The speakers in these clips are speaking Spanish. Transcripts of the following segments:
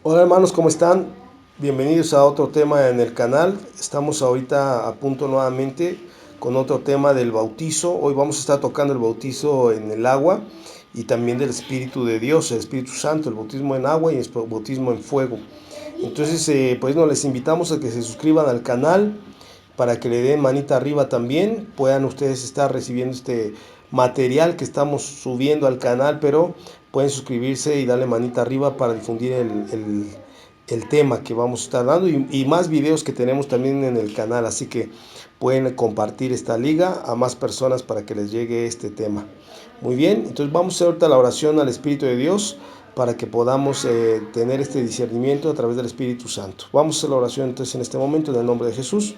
Hola hermanos, ¿cómo están? Bienvenidos a otro tema en el canal. Estamos ahorita a punto nuevamente con otro tema del bautizo. Hoy vamos a estar tocando el bautizo en el agua y también del Espíritu de Dios, el Espíritu Santo, el bautismo en agua y el bautismo en fuego. Entonces, pues nos les invitamos a que se suscriban al canal para que le den manita arriba también, puedan ustedes estar recibiendo este material que estamos subiendo al canal, pero pueden suscribirse y darle manita arriba para difundir el tema que vamos a estar dando y más videos que tenemos también en el canal, así que pueden compartir esta liga a más personas para que les llegue este tema. Muy bien, entonces vamos a hacer ahorita la oración al Espíritu de Dios para que podamos tener este discernimiento a través del Espíritu Santo. Vamos a hacer la oración entonces en este momento en el nombre de Jesús.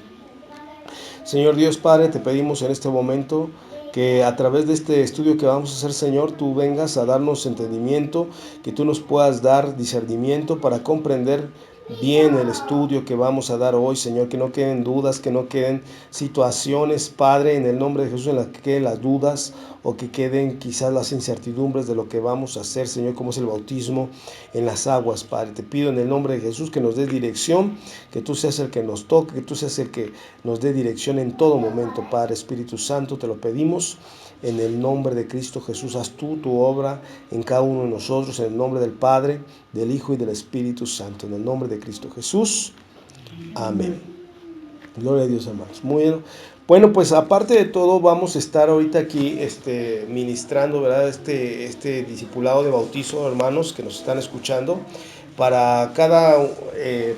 Señor Dios Padre, te pedimos en este momento que a través de este estudio que vamos a hacer, Señor, tú vengas a darnos entendimiento, que tú nos puedas dar discernimiento para comprender bien el estudio que vamos a dar hoy, Señor, que no queden dudas, que no queden situaciones, Padre, en el nombre de Jesús, en las que queden las dudas o que queden quizás las incertidumbres de lo que vamos a hacer, Señor, como es el bautismo en las aguas, Padre. Te pido en el nombre de Jesús que nos des dirección, que tú seas el que nos toque, que tú seas el que nos dé dirección en todo momento, Padre. Espíritu Santo, te lo pedimos en el nombre de Cristo Jesús. Haz tú tu obra en cada uno de nosotros, en el nombre del Padre, del Hijo y del Espíritu Santo, en el nombre de Cristo Jesús. Amén. Gloria a Dios, hermanos. Muy bien. Bueno, pues aparte de todo, vamos a estar ahorita aquí ministrando, ¿verdad? Este discipulado de bautizo, hermanos, que nos están escuchando. Para cada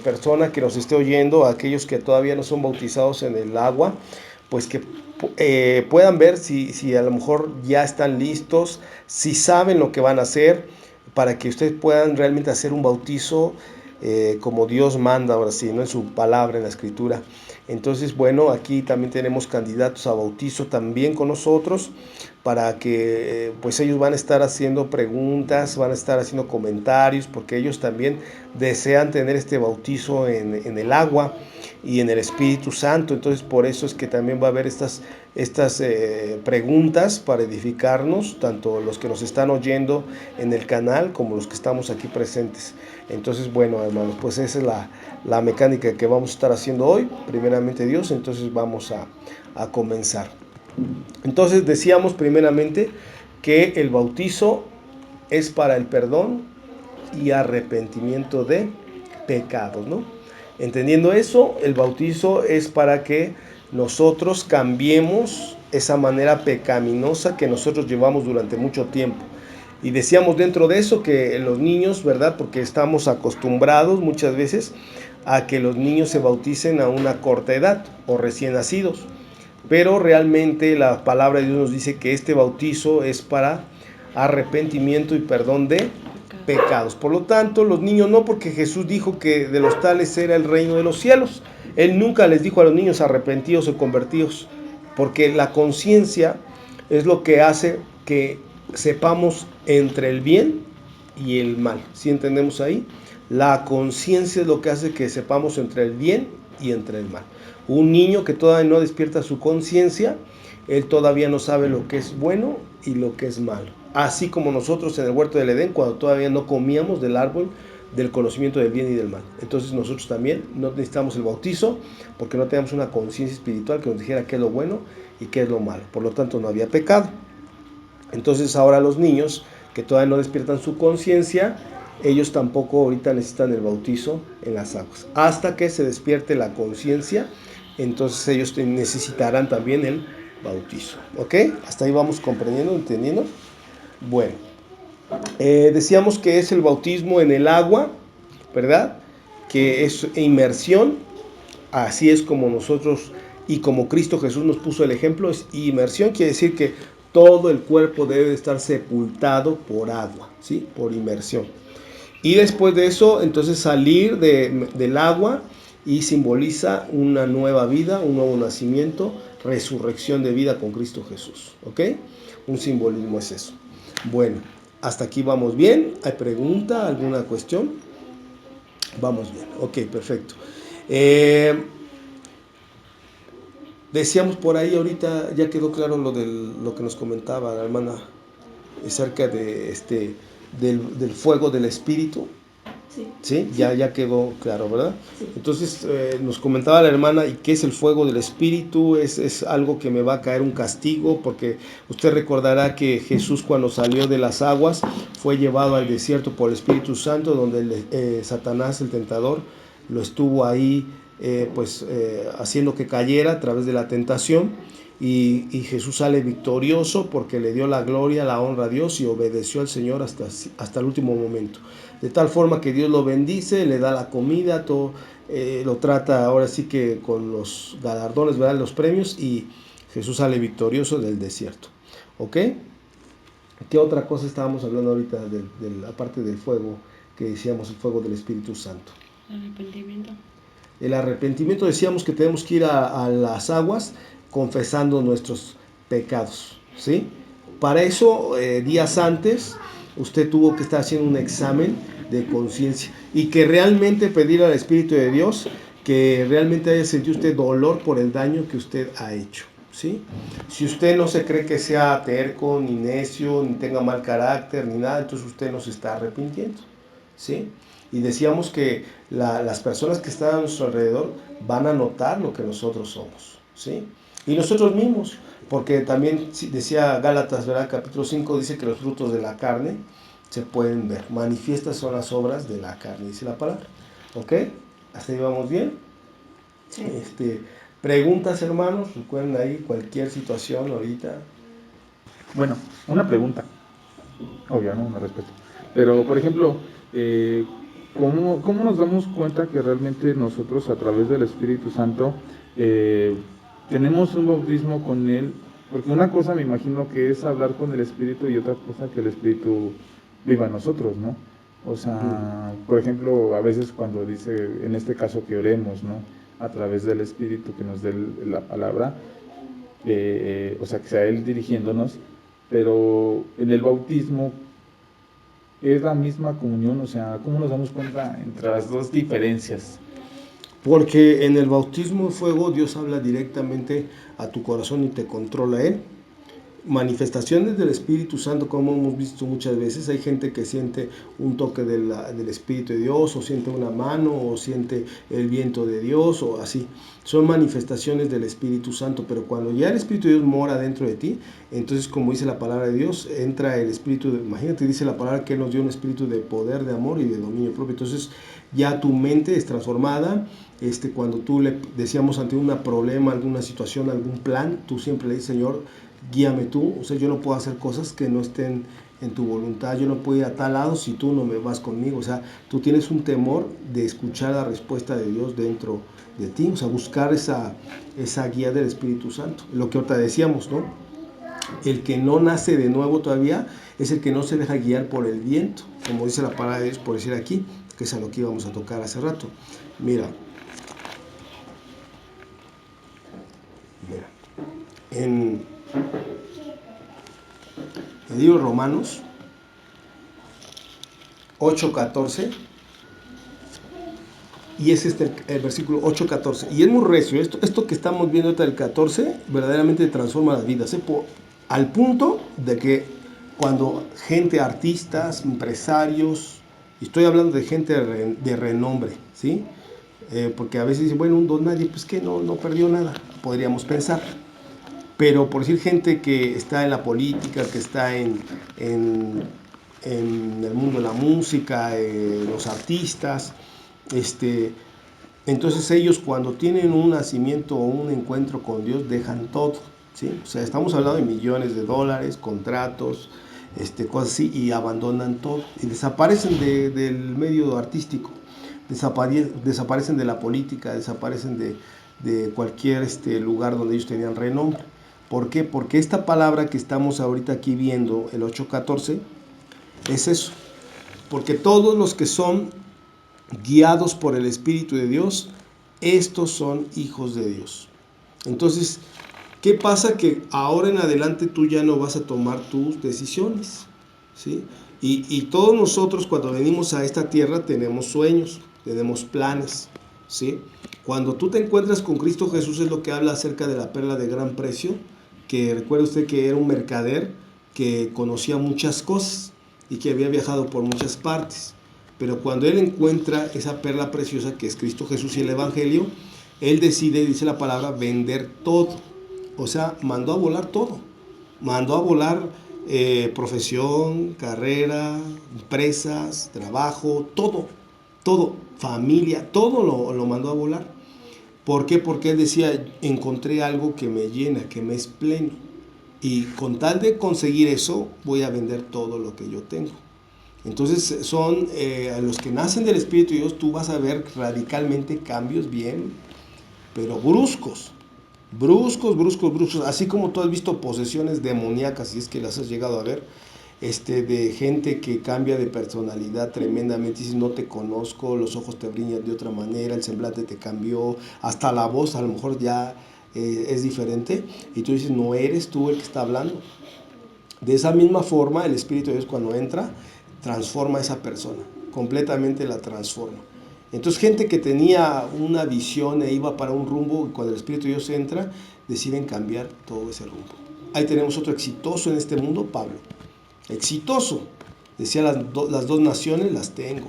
persona que nos esté oyendo, aquellos que todavía no son bautizados en el agua, pues que puedan ver si a lo mejor ya están listos, si saben lo que van a hacer, para que ustedes puedan realmente hacer un bautizo como Dios manda, ahora sí, ¿no? En su palabra, en la escritura. Entonces, bueno, aquí también tenemos candidatos a bautizo también con nosotros, para que pues ellos van a estar haciendo preguntas, van a estar haciendo comentarios, porque ellos también desean tener este bautizo en el agua y en el Espíritu Santo. Entonces, por eso es que también va a haber estas preguntas para edificarnos, tanto los que nos están oyendo en el canal como los que estamos aquí presentes. Entonces, bueno, hermanos, pues esa es la mecánica que vamos a estar haciendo hoy, primeramente Dios. Entonces vamos a comenzar. Entonces decíamos primeramente que el bautizo es para el perdón y arrepentimiento de pecados, ¿no? Entendiendo eso, el bautizo es para que nosotros cambiemos esa manera pecaminosa que nosotros llevamos durante mucho tiempo. Y decíamos dentro de eso que los niños, ¿verdad? Porque estamos acostumbrados muchas veces a que los niños se bauticen a una corta edad o recién nacidos. Pero realmente la palabra de Dios nos dice que este bautizo es para arrepentimiento y perdón de pecados. Por lo tanto, los niños no, porque Jesús dijo que de los tales era el reino de los cielos. Él nunca les dijo a los niños arrepentidos o convertidos, porque la conciencia es lo que hace que sepamos entre el bien y el mal. ¿Sí entendemos ahí? La conciencia es lo que hace que sepamos entre el bien y entre el mal. Un niño que todavía no despierta su conciencia, él todavía no sabe lo que es bueno y lo que es malo. Así como nosotros en el huerto del Edén, cuando todavía no comíamos del árbol del conocimiento del bien y del mal. Entonces nosotros también no necesitamos el bautizo, porque no tenemos una conciencia espiritual que nos dijera qué es lo bueno y qué es lo malo. Por lo tanto, no había pecado. Entonces ahora los niños que todavía no despiertan su conciencia, ellos tampoco ahorita necesitan el bautizo en las aguas. Hasta que se despierte la conciencia, entonces ellos necesitarán también el bautizo. ¿Ok? Hasta ahí vamos comprendiendo, entendiendo. Bueno, decíamos que es el bautismo en el agua, ¿verdad? Que es inmersión. Así es como nosotros y como Cristo Jesús nos puso el ejemplo. Es inmersión, quiere decir que todo el cuerpo debe de estar sepultado por agua, ¿sí? Por inmersión. Y después de eso, entonces salir del agua y simboliza una nueva vida, un nuevo nacimiento, resurrección de vida con Cristo Jesús, ¿ok? Un simbolismo es eso. Bueno, hasta aquí vamos bien. ¿Hay pregunta, alguna cuestión? Vamos bien, ok, perfecto. Decíamos por ahí ahorita, ya quedó claro lo que nos comentaba la hermana acerca de del fuego del Espíritu. Sí. ¿Sí? Ya quedó claro, ¿verdad? Sí. Entonces nos comentaba la hermana, ¿y qué es el fuego del Espíritu? Es algo que me va a caer un castigo, porque usted recordará que Jesús cuando salió de las aguas fue llevado al desierto por el Espíritu Santo, donde Satanás, el tentador, lo estuvo ahí haciendo que cayera a través de la tentación. Y Jesús sale victorioso porque le dio la gloria, la honra a Dios y obedeció al Señor hasta el último momento. De tal forma que Dios lo bendice, le da la comida, todo, lo trata ahora sí que con los galardones, ¿verdad? Los premios, y Jesús sale victorioso del desierto. ¿Ok? ¿Qué otra cosa estábamos hablando ahorita, aparte del fuego, que decíamos el fuego del Espíritu Santo? Arrepentimiento. El arrepentimiento, decíamos que tenemos que ir a las aguas confesando nuestros pecados, ¿sí? Para eso, días antes, usted tuvo que estar haciendo un examen de conciencia y que realmente pedir al Espíritu de Dios que realmente haya sentido usted dolor por el daño que usted ha hecho, ¿sí? Si usted no se cree que sea terco, ni necio, ni tenga mal carácter, ni nada, entonces usted no se está arrepintiendo, ¿sí? Y decíamos que las personas que están a nuestro alrededor van a notar lo que nosotros somos, ¿sí? Y nosotros mismos, porque también decía Gálatas, ¿verdad? Capítulo 5 dice que los frutos de la carne se pueden ver. Manifiestas son las obras de la carne, dice la palabra. ¿Ok? ¿Hasta ahí vamos bien? Sí. Preguntas, hermanos, recuerden ahí cualquier situación ahorita. Bueno, una pregunta. Obvio, ¿no? Una respuesta. Pero, por ejemplo, ¿cómo nos damos cuenta que realmente nosotros, a través del Espíritu Santo, tenemos un bautismo con Él? Porque una cosa me imagino que es hablar con el Espíritu y otra cosa que el Espíritu viva en nosotros, ¿no? O sea, por ejemplo, a veces cuando dice, en este caso, que oremos, ¿no? A través del Espíritu que nos dé la palabra, o sea, que sea Él dirigiéndonos, pero en el bautismo es la misma comunión, o sea, ¿cómo nos damos cuenta entre las dos diferencias? Porque en el bautismo de fuego Dios habla directamente a tu corazón y te controla Él. Manifestaciones del Espíritu Santo, como hemos visto muchas veces, hay gente que siente un toque del Espíritu de Dios, o siente una mano, o siente el viento de Dios, o así. Son manifestaciones del Espíritu Santo, pero cuando ya el Espíritu de Dios mora dentro de ti, entonces, como dice la palabra de Dios, entra el Espíritu, imagínate, dice la palabra que Él nos dio un espíritu de poder, de amor y de dominio propio. Entonces ya tu mente es transformada. Cuando tú le decíamos ante un problema, alguna situación, algún plan, tú siempre le dices, Señor, guíame tú. O sea, yo no puedo hacer cosas que no estén en tu voluntad, yo no puedo ir a tal lado si tú no me vas conmigo. O sea, tú tienes un temor de escuchar la respuesta de Dios dentro de ti, o sea, buscar esa guía del Espíritu Santo. Lo que ahorita decíamos, ¿no? El que no nace de nuevo todavía es el que no se deja guiar por el viento, como dice la palabra de Dios, por decir aquí, que es a lo que íbamos a tocar hace rato. Mira, en el libro de Romanos 8:14, y es el versículo 8:14, y es muy recio. Esto que estamos viendo ahorita del 14 verdaderamente transforma las vidas, al punto de que cuando gente, artistas, empresarios, y estoy hablando de gente de renombre, ¿sí? Porque a veces dicen, bueno, un don nadie, pues que no perdió nada, podríamos pensar. Pero por decir, gente que está en la política, que está en el mundo de la música, los artistas, entonces ellos, cuando tienen un nacimiento o un encuentro con Dios, dejan todo, ¿sí? O sea, estamos hablando de millones de dólares, contratos, cosas así, y abandonan todo y desaparecen del medio artístico, desaparecen de la política, desaparecen de cualquier lugar donde ellos tenían renombre. ¿Por qué? Porque esta palabra que estamos ahorita aquí viendo, el 8:14, es eso. Porque todos los que son guiados por el Espíritu de Dios, estos son hijos de Dios. Entonces, ¿qué pasa? Que ahora en adelante tú ya no vas a tomar tus decisiones, ¿sí? Y todos nosotros, cuando venimos a esta tierra, tenemos sueños, tenemos planes, ¿sí? Cuando tú te encuentras con Cristo Jesús, es lo que habla acerca de la perla de gran precio, que recuerde usted que era un mercader que conocía muchas cosas y que había viajado por muchas partes. pero cuando él encuentra esa perla preciosa que es Cristo Jesús y el Evangelio, él decide, dice la palabra, vender todo. O sea, mandó a volar todo. Mandó a volar profesión, carrera, empresas, trabajo, todo, familia, todo lo mandó a volar. ¿Por qué? Porque él decía, encontré algo que me llena, que me es pleno. Y con tal de conseguir eso, voy a vender todo lo que yo tengo. Entonces son a los que nacen del Espíritu de Dios, tú vas a ver radicalmente cambios bien, pero bruscos, así como tú has visto posesiones demoníacas, si es que las has llegado a ver, de gente que cambia de personalidad tremendamente, dices, no te conozco, los ojos te brillan de otra manera, el semblante te cambió, hasta la voz a lo mejor ya es diferente, y tú dices, no eres tú el que está hablando. De esa misma forma, el Espíritu de Dios cuando entra, transforma a esa persona, completamente la transforma. Entonces, gente que tenía una visión e iba para un rumbo, y cuando el Espíritu de Dios entra, deciden cambiar todo ese rumbo. Ahí tenemos otro exitoso en este mundo, Pablo. Exitoso. Decía, las dos naciones las tengo.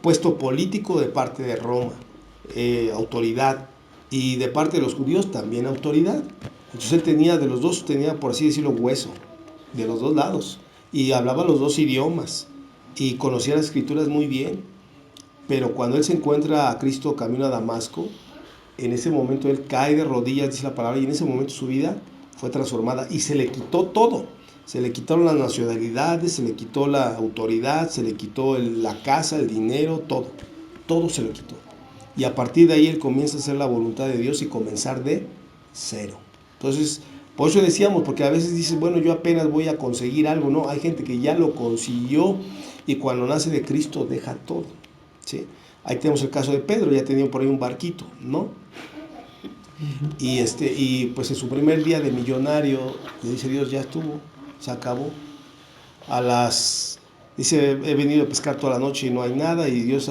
Puesto político de parte de Roma, autoridad. Y de parte de los judíos también autoridad. Entonces él tenía, de los dos, tenía, por así decirlo, hueso. De los dos lados. Y hablaba los dos idiomas. Y conocía las escrituras muy bien. Pero cuando él se encuentra a Cristo camino a Damasco, en ese momento él cae de rodillas, dice la palabra, y en ese momento su vida fue transformada y se le quitó todo. Se le quitaron las nacionalidades, se le quitó la autoridad, se le quitó la casa, el dinero, todo. Todo se le quitó. Y a partir de ahí él comienza a hacer la voluntad de Dios y comenzar de cero. Entonces, por eso decíamos, porque a veces dices, bueno, yo apenas voy a conseguir algo. No, hay gente que ya lo consiguió y cuando nace de Cristo deja todo. ¿Sí? Ahí tenemos el caso de Pedro, ya tenía por ahí un barquito, ¿no? Y pues en su primer día de millonario, le dice Dios, ya estuvo, se acabó. Dice, he venido a pescar toda la noche y no hay nada, y Dios,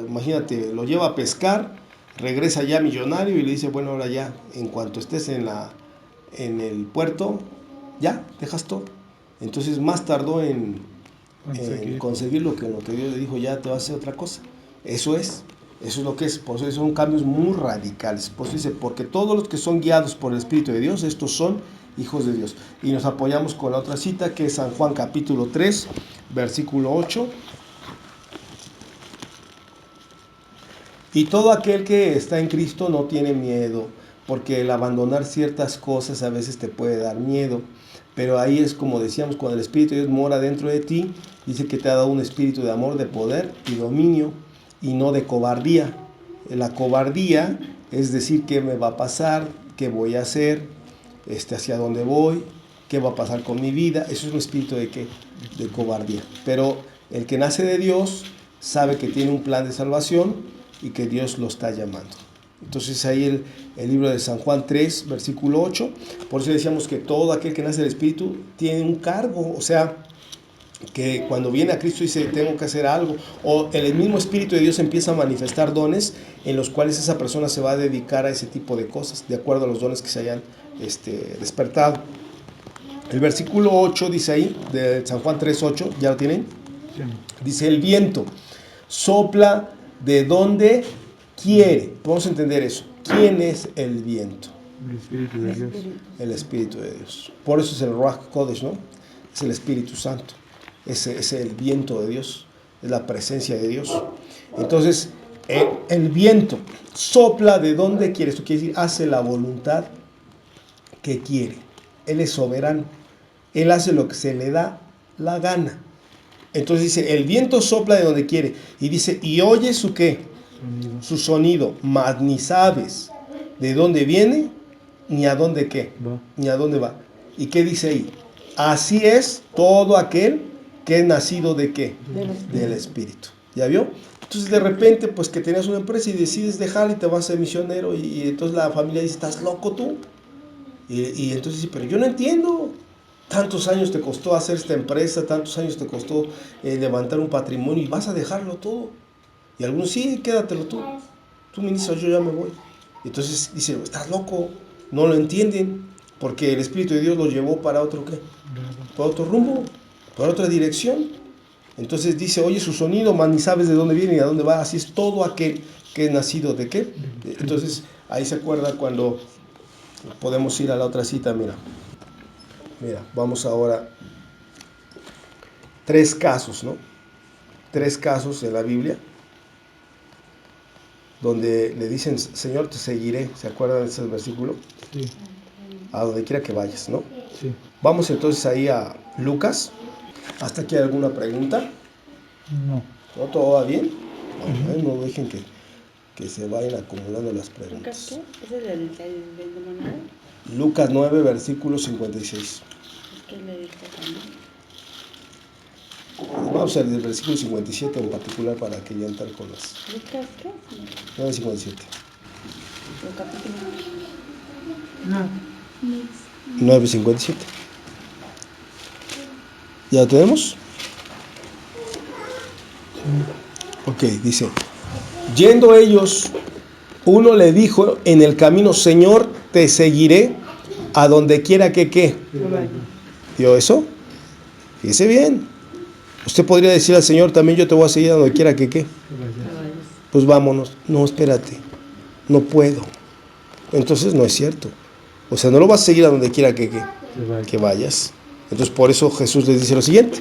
imagínate, lo lleva a pescar, regresa ya millonario y le dice, bueno, ahora ya, en cuanto estés en el puerto, ya, dejas todo. Entonces más tardó en conseguir lo que Dios le dijo, ya te vas a hacer otra cosa. Eso es lo que es. Por eso son cambios muy radicales. Por eso dice, porque todos los que son guiados por el Espíritu de Dios, estos son hijos de Dios. Y nos apoyamos con la otra cita, que es San Juan capítulo 3, versículo 8. Y todo aquel que está en Cristo no tiene miedo, porque el abandonar ciertas cosas a veces te puede dar miedo. Pero ahí es como decíamos, cuando el Espíritu de Dios mora dentro de ti, dice que te ha dado un espíritu de amor, de poder y dominio, y no de cobardía. La cobardía es decir, qué me va a pasar, qué voy a hacer, hacia dónde voy, qué va a pasar con mi vida. Eso es un espíritu de cobardía. Pero el que nace de Dios sabe que tiene un plan de salvación y que Dios lo está llamando. Entonces ahí el libro de San Juan 3, versículo 8, por eso decíamos que todo aquel que nace del Espíritu tiene un cargo, o sea, que cuando viene a Cristo dice, tengo que hacer algo, o el mismo Espíritu de Dios empieza a manifestar dones en los cuales esa persona se va a dedicar a ese tipo de cosas, de acuerdo a los dones que se hayan despertado. El versículo 8 dice ahí, de San Juan 3, 8, ¿ya lo tienen? Sí. Dice, el viento sopla de donde quiere. Vamos a entender eso. ¿Quién es el viento? El Espíritu de Dios. El Espíritu de Dios. Por eso es el Ruach Kodesh, ¿no? Es el Espíritu Santo. Es el viento de Dios. Es la presencia de Dios. Entonces, el viento sopla de donde quiere. Esto quiere decir, hace la voluntad que quiere. Él es soberano. Él hace lo que se le da la gana. Entonces dice, el viento sopla de donde quiere. Y dice, y oye su ¿qué? Su sonido, mas ni sabes de dónde viene, ni a dónde ¿qué? Ni a dónde va. ¿Y qué dice ahí? Así es todo aquel que es nacido ¿de qué? Del Espíritu. ¿Ya vio? Entonces de repente, pues que tenías una empresa y decides dejar y te vas a ser misionero y entonces la familia dice, ¿estás loco tú? Y entonces dice, pero yo no entiendo. Tantos años te costó hacer esta empresa, tantos años te costó levantar un patrimonio y vas a dejarlo todo. Y algunos, sí, quédatelo tú. Tú ministras, yo ya me voy. Entonces dice, estás loco. No lo entienden porque el Espíritu de Dios los llevó para otro ¿qué? Para otro rumbo, para otra dirección. Entonces dice, oye su sonido, mas ni sabes de dónde viene y a dónde va. Así es todo aquel que es nacido de qué. Entonces ahí se acuerda cuando podemos ir a la otra cita, mira, vamos ahora. 3 casos, ¿no? 3 casos en la Biblia donde le dicen, Señor, te seguiré. ¿Se acuerdan de ese versículo? Sí. A donde quiera que vayas, ¿no? Sí. Vamos entonces ahí a Lucas. ¿Hasta aquí hay alguna pregunta? No. ¿No? ¿Todo va bien? No dejen que se vayan acumulando las ¿Lucas preguntas. qué? ¿Ese es el demonio? Lucas 9, versículo 56. Es que le dijo también. Vamos al versículo 57 en particular para que ya entrar con las ¿Lucas qué? 9:57. ¿El capítulo? No. 9:57. ¿Ya lo tenemos? Ok, dice, yendo ellos, uno le dijo en el camino, Señor, te seguiré a donde quiera que ¿qué? ¿Vio eso? Fíjese bien. Usted podría decir al Señor, también yo te voy a seguir a donde quiera que ¿qué? Pues vámonos. No, espérate, no puedo. Entonces no es cierto. O sea, no lo vas a seguir a donde quiera que vayas. Entonces por eso Jesús les dice lo siguiente.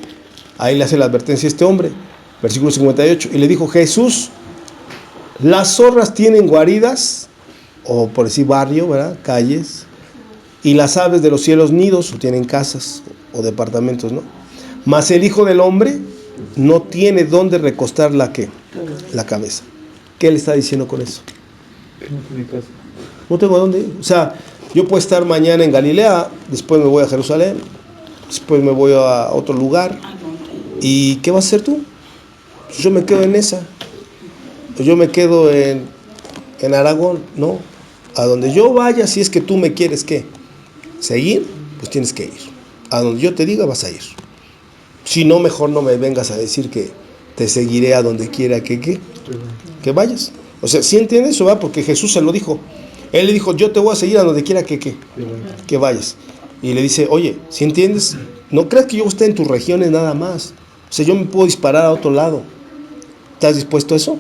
Ahí le hace la advertencia a este hombre. Versículo 58. Y le dijo Jesús, las zorras tienen guaridas, o por decir barrio, ¿verdad? Calles. Y las aves de los cielos nidos, o tienen casas o departamentos, ¿no? Mas el Hijo del Hombre no tiene dónde recostar la cabeza. ¿Qué le está diciendo con eso? No tiene casa. No tengo dónde ir. O sea, yo puedo estar mañana en Galilea, después me voy a Jerusalén, después me voy a otro lugar. ¿Y qué vas a hacer tú? Pues yo me quedo en esa. Pues yo me quedo en Aragón. No. A donde yo vaya, si es que tú me quieres, ¿qué? Seguir, pues tienes que ir. A donde yo te diga, vas a ir. Si no, mejor no me vengas a decir que te seguiré a donde quiera que vayas. O sea, ¿sí entiendes eso? ¿Va? Porque Jesús se lo dijo. Él le dijo, yo te voy a seguir a donde quiera que vayas. Y le dice, oye, ¿sí entiendes? No creas que yo esté en tus regiones nada más. O sea, yo me puedo disparar a otro lado. ¿Estás dispuesto a eso?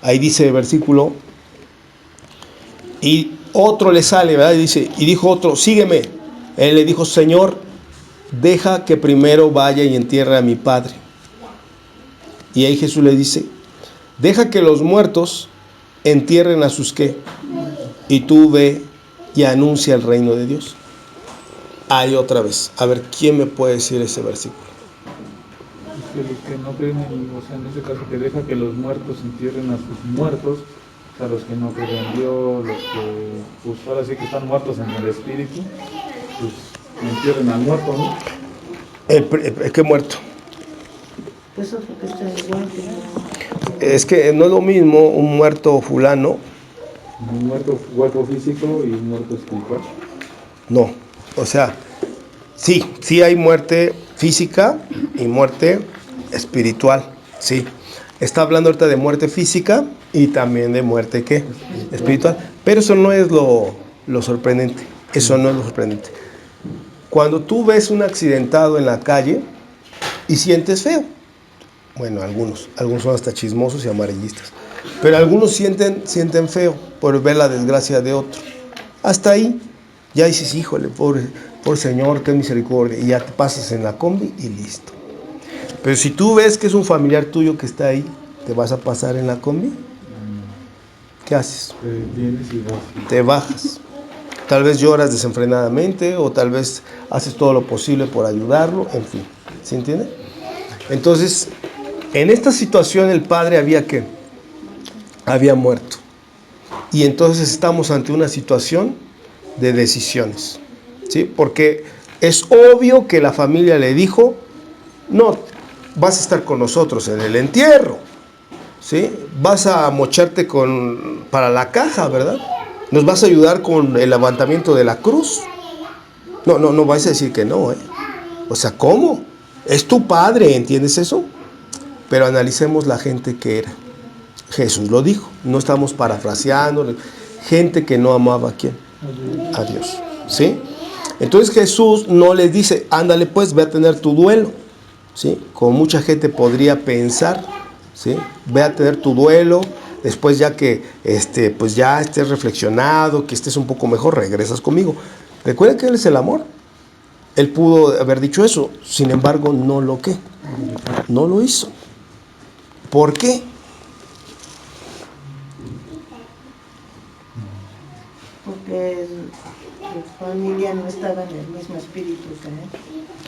Ahí dice el versículo. Y otro le sale, ¿verdad? Y dijo otro, sígueme. Él le dijo, Señor, deja que primero vaya y entierre a mi padre. Y ahí Jesús le dice, deja que los muertos entierren a sus ¿qué? Y tú ve y anuncia el reino de Dios. Ahí otra vez. A ver, ¿quién me puede decir ese versículo? Es que los que no creen o sea, en ese caso, que deja que los muertos entierren a sus muertos, o sea, los que no creen en Dios, los que, pues ahora sí que están muertos en el espíritu, pues entierren al muerto, ¿no? ¿Qué muerto? Pues eso es lo que está igual que Es que no es lo mismo un muerto fulano. Un muerto cuerpo físico y un muerto espiritual. No, o sea, sí hay muerte física y muerte espiritual, sí. Está hablando ahorita de muerte física y también de muerte ¿qué? Espiritual. Pero eso no es lo sorprendente. Eso no es lo sorprendente. Cuando tú ves un accidentado en la calle y sientes feo, bueno, algunos son hasta chismosos y amarillistas, pero algunos sienten feo por ver la desgracia de otro. Hasta ahí, ya dices, híjole, pobre Señor, ten misericordia, y ya te pasas en la combi y listo. Pero si tú ves que es un familiar tuyo que está ahí, ¿te vas a pasar en la combi? ¿Qué haces? Vienes y vas. Te bajas. Tal vez lloras desenfrenadamente o tal vez haces todo lo posible por ayudarlo, en fin. ¿Sí entiende? Entonces, en esta situación el padre había muerto. Y entonces estamos ante una situación de decisiones. ¿Sí? Porque es obvio que la familia le dijo, no, vas a estar con nosotros en el entierro. ¿Sí? Vas a mocharte para la caja, ¿verdad? Nos vas a ayudar con el levantamiento de la cruz. No vais a decir que no, ¿eh? O sea, ¿cómo? Es tu padre, ¿entiendes eso? Pero analicemos la gente que era. Jesús lo dijo, no estamos parafraseando. Gente que no amaba ¿a quién? A Dios. ¿Sí? Entonces Jesús no les dice, ándale pues, ve a tener tu duelo. ¿sí? Como mucha gente podría pensar, ¿sí? Ve a tener tu duelo, después ya que pues ya estés reflexionado, que estés un poco mejor, regresas conmigo. Recuerda que Él es el amor. Él pudo haber dicho eso, sin embargo no lo hizo. ¿Por qué? Porque su familia no estaba en el mismo espíritu que él.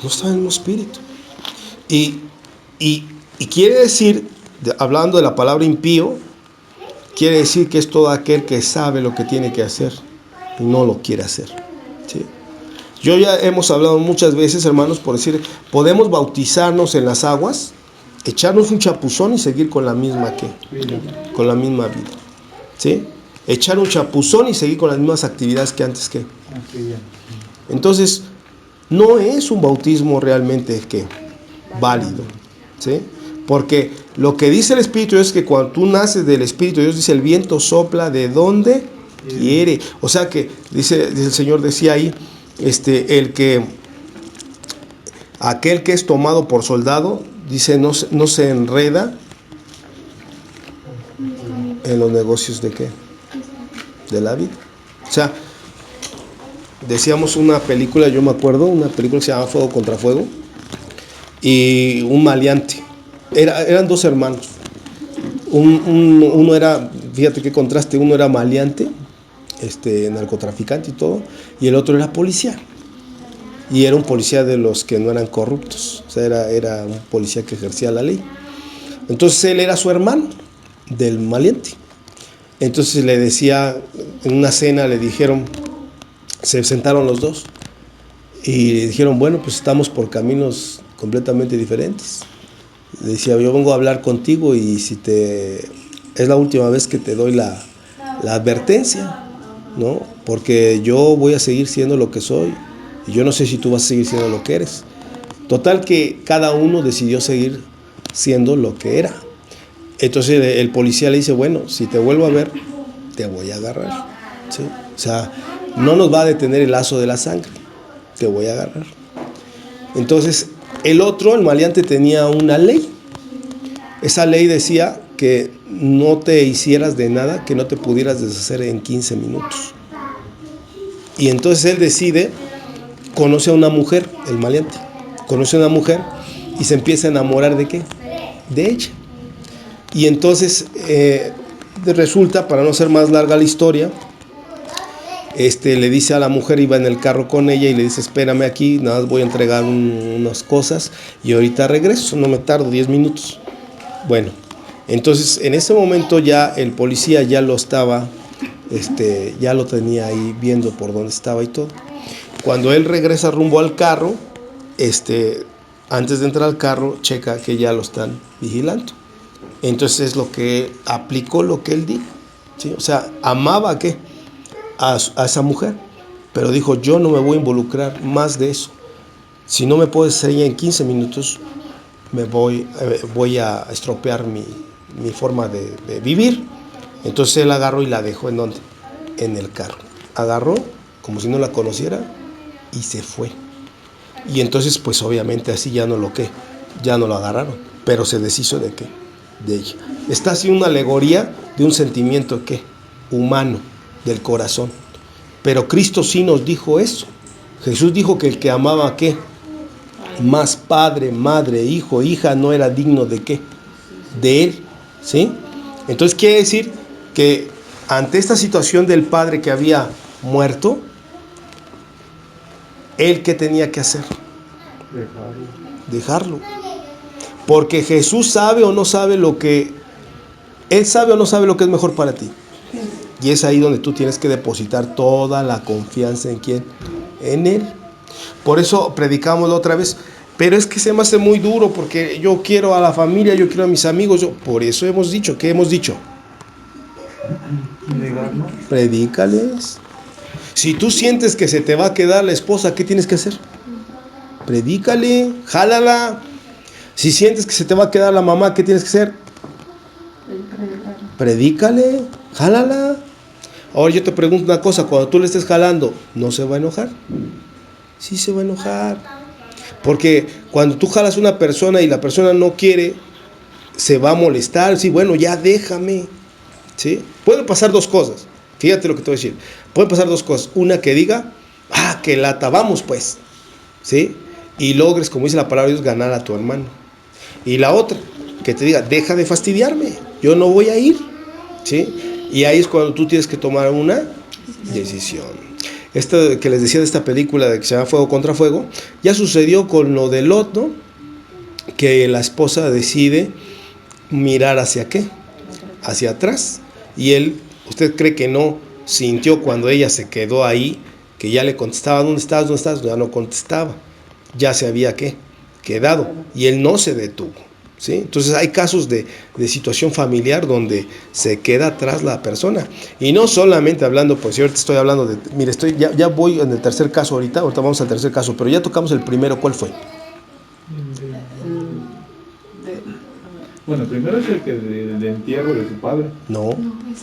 No estaba en el mismo espíritu. Y quiere decir, hablando de la palabra impío, quiere decir que es todo aquel que sabe lo que tiene que hacer y no lo quiere hacer, ¿sí? Yo ya hemos hablado muchas veces, hermanos, por decir, podemos bautizarnos en las aguas, echarnos un chapuzón y seguir con la misma con la misma vida, ¿sí? Echar un chapuzón y seguir con las mismas actividades que antes que. Entonces, no es un bautismo realmente válido, ¿sí? Porque lo que dice el Espíritu es que cuando tú naces del Espíritu, Dios dice, el viento sopla de donde quiere. O sea que, dice el Señor, decía ahí, aquel que es tomado por soldado, dice, no se enreda en los negocios de ¿qué? De la vida. O sea, decíamos una película, yo me acuerdo, una película que se llama Fuego contra Fuego, y un maleante. Eran dos hermanos. Uno era, fíjate qué contraste, uno era maleante, narcotraficante y todo, y el otro era policía. Y era un policía de los que no eran corruptos, o sea, era un policía que ejercía la ley. Entonces él era su hermano del maleante. Entonces le decía, en una cena le dijeron, se sentaron los dos y le dijeron, bueno, pues estamos por caminos completamente diferentes. Le decía, yo vengo a hablar contigo y es la última vez que te doy la advertencia, ¿no? Porque yo voy a seguir siendo lo que soy y yo no sé si tú vas a seguir siendo lo que eres. Total que cada uno decidió seguir siendo lo que era. Entonces el policía le dice, bueno, si te vuelvo a ver, te voy a agarrar, ¿sí? O sea, no nos va a detener el lazo de la sangre, te voy a agarrar. Entonces el maleante, tenía una ley. Esa ley decía que no te hicieras de nada que no te pudieras deshacer en 15 minutos. Y entonces él decide, conoce a una mujer, el maleante, conoce a una mujer y se empieza a enamorar ¿de qué? De ella. Y entonces resulta, para no ser más larga la historia, le dice a la mujer, iba en el carro con ella y le dice, espérame aquí, nada más voy a entregar unas cosas y ahorita regreso, no me tardo 10 minutos. Bueno, entonces en ese momento ya el policía ya lo estaba, ya lo tenía ahí viendo por dónde estaba y todo. Cuando él regresa rumbo al carro, antes de entrar al carro, checa que ya lo están vigilando. Entonces es lo que aplicó lo que él dijo, ¿sí? O sea, amaba ¿a qué? A esa mujer, pero dijo, yo no me voy a involucrar más de eso. Si no me puedes hacer ya en 15 minutos, voy a estropear mi forma de vivir. Entonces él agarró y la dejó ¿en dónde? En el carro. Agarró, como si no la conociera, y se fue. Y entonces, pues obviamente así ya no lo agarraron, pero se deshizo ¿de qué? De ella. Está así una alegoría de un sentimiento ¿qué? Humano, del corazón. Pero Cristo sí nos dijo eso. Jesús dijo que el que amaba ¿qué? Más padre, madre, hijo, hija, no era digno ¿de qué? De él, ¿sí? Entonces quiere decir que ante esta situación del padre que había muerto, él ¿qué tenía que hacer? Dejarlo. Porque Jesús sabe o no sabe Él sabe o no sabe lo que es mejor para ti. Y es ahí donde tú tienes que depositar toda la confianza ¿en quién? En Él. Por eso predicamos la otra vez, pero es que se me hace muy duro porque yo quiero a la familia, yo quiero a mis amigos. Por eso hemos dicho, ¿qué hemos dicho? Predícales. Si tú sientes que se te va a quedar la esposa, ¿qué tienes que hacer? Predícale, jálala. Si sientes que se te va a quedar la mamá, ¿qué tienes que hacer? Predícale, jálala. Ahora yo te pregunto una cosa, cuando tú le estés jalando, ¿no se va a enojar? Sí se va a enojar. Porque cuando tú jalas a una persona y la persona no quiere, se va a molestar. Sí, bueno, ya déjame. ¿Sí? Pueden pasar dos cosas. Fíjate lo que te voy a decir. Pueden pasar dos cosas. Una que diga, que lata, vamos pues. ¿Sí? Y logres, como dice la palabra de Dios, ganar a tu hermano. Y la otra, que te diga, deja de fastidiarme, yo no voy a ir. ¿Sí? Y ahí es cuando tú tienes que tomar una decisión. Esto que les decía de esta película de que se llama Fuego contra Fuego, ya sucedió con lo de Lot, ¿no? Que la esposa decide mirar hacia qué, hacia atrás, y él, ¿usted cree que no sintió cuando ella se quedó ahí, que ya le contestaba, ¿dónde estás? ¿Dónde estás? Ya no contestaba, ya se había quedado, y él no se detuvo. ¿Sí? Entonces hay casos de situación familiar donde se queda atrás la persona, y no solamente hablando, pues yo ahorita estoy hablando de, mire, ya voy en el tercer caso ahorita vamos al tercer caso, pero ya tocamos el primero. ¿Cuál fue? Bueno, el primero es el que de entierro de su padre. No,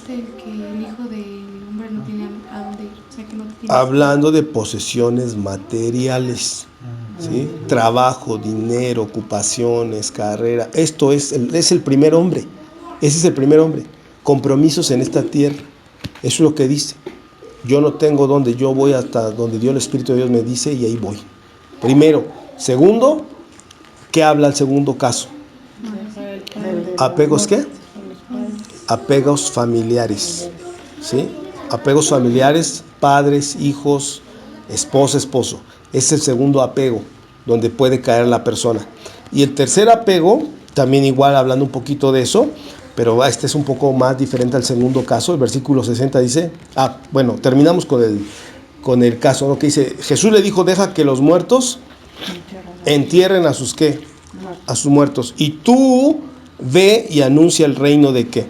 Que el hijo del hombre no tiene a dónde ir, o sea que no tiene... hablando de posesiones materiales, ¿sí? Trabajo, dinero, ocupaciones, carrera. Esto es el primer hombre. Ese es el primer hombre. Compromisos en esta tierra. Eso es lo que dice. Yo no tengo donde, yo voy hasta donde Dios, el Espíritu de Dios me dice, y ahí voy. Primero. Segundo, ¿qué habla el segundo caso? ¿Apegos qué? Apegos familiares. ¿Sí? Apegos familiares, padres, hijos, esposa, esposo. Es el segundo apego donde puede caer la persona. Y el tercer apego, también igual hablando un poquito de eso, pero este es un poco más diferente al segundo caso. El versículo 60 dice, bueno, terminamos con el caso, ¿no? Que dice, Jesús le dijo, deja que los muertos entierren a sus ¿qué? A sus muertos. Y tú ve y anuncia el reino de ¿qué?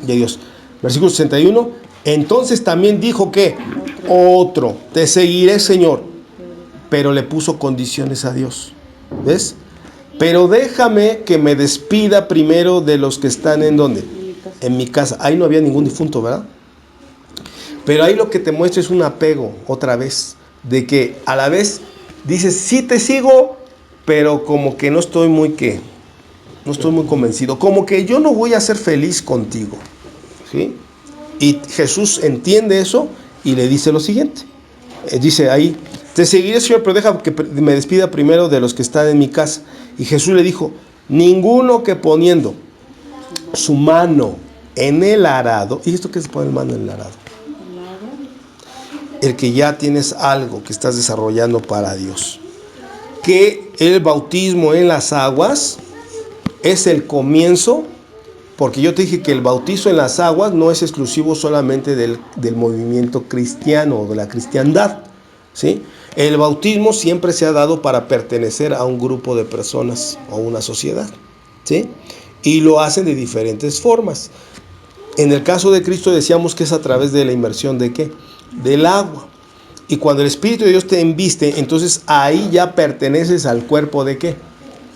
De Dios. Versículo 61, entonces también dijo que otro, te seguiré, Señor, pero le puso condiciones a Dios. ¿Ves? Pero déjame que me despida primero de los que están en ¿dónde? En mi casa. Ahí no había ningún difunto, ¿verdad? Pero ahí lo que te muestra es un apego, otra vez, de que a la vez dices, sí te sigo, pero como que no estoy muy convencido, como que yo no voy a ser feliz contigo. ¿Sí? Y Jesús entiende eso y le dice lo siguiente. Dice ahí, te seguiré, Señor, pero deja que me despida primero de los que están en mi casa. Y Jesús le dijo, ninguno que poniendo su mano en el arado, ¿y esto qué se pone mano en el arado? El que ya tienes algo que estás desarrollando para Dios. Que el bautismo en las aguas es el comienzo, porque yo te dije que el bautizo en las aguas no es exclusivo solamente del movimiento cristiano o de la cristiandad, ¿sí? El bautismo siempre se ha dado para pertenecer a un grupo de personas o una sociedad, ¿sí? Y lo hacen de diferentes formas. En el caso de Cristo decíamos que es a través de la inmersión ¿de qué? Del agua. Y cuando el Espíritu de Dios te embiste, entonces ahí ya perteneces al cuerpo ¿de qué?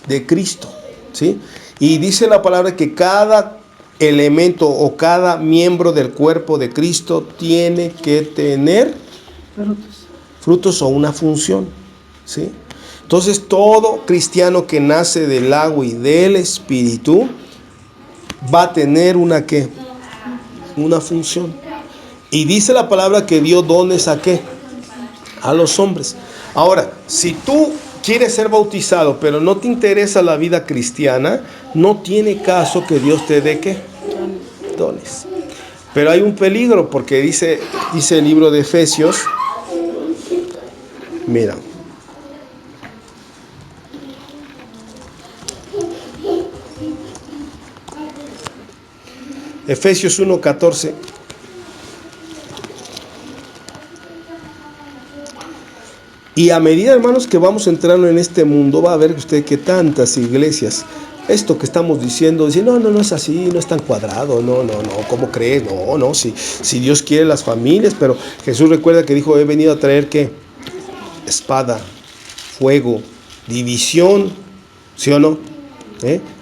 De Cristo, ¿sí? Y dice la palabra que cada elemento o cada miembro del cuerpo de Cristo tiene que tener frutos o una función, ¿sí? Entonces todo cristiano que nace del agua y del Espíritu va a tener una ¿qué? Una función. Y dice la palabra que dio dones ¿a qué? A los hombres. Ahora, si tú quieres ser bautizado, pero no te interesa la vida cristiana, no tiene caso que Dios te dé ¿qué? Dones. Pero hay un peligro, porque dice el libro de Efesios, mira, Efesios 1:14. Y a medida, hermanos, que vamos entrando en este mundo, va a ver usted que tantas iglesias, esto que estamos diciendo, dicen, no es así, no es tan cuadrado, no, ¿cómo cree? No, si Dios quiere las familias, pero Jesús recuerda que dijo, he venido a traer, ¿qué? Espada, fuego, división, ¿sí o no?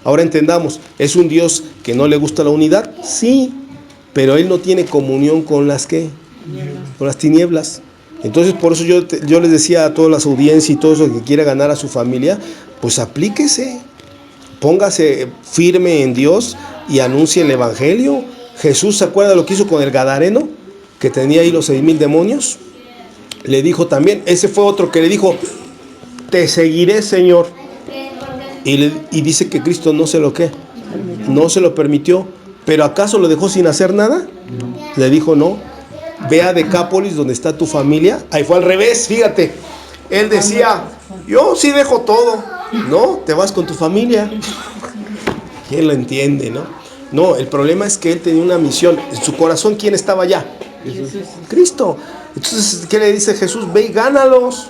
Ahora entendamos, ¿es un Dios que no le gusta la unidad? Sí, pero Él no tiene comunión con las ¿qué? Con las tinieblas. Entonces, por eso yo les decía a todas las audiencias y todo eso que quiera ganar a su familia, pues aplíquese, póngase firme en Dios y anuncie el Evangelio. Jesús, ¿se acuerda lo que hizo con el Gadareno? Que tenía ahí los 6,000 demonios. Le dijo también, ese fue otro que le dijo, te seguiré, Señor. Y dice que Cristo no se lo permitió. ¿Pero acaso lo dejó sin hacer nada? Le dijo, no, ve a Decápolis donde está tu familia. Ahí fue al revés, fíjate. Él decía, yo sí dejo todo. No, te vas con tu familia. ¿Quién lo entiende, no? No, el problema es que él tenía una misión. En su corazón, ¿quién estaba allá? Cristo. Entonces, ¿qué le dice Jesús? Ve y gánalos.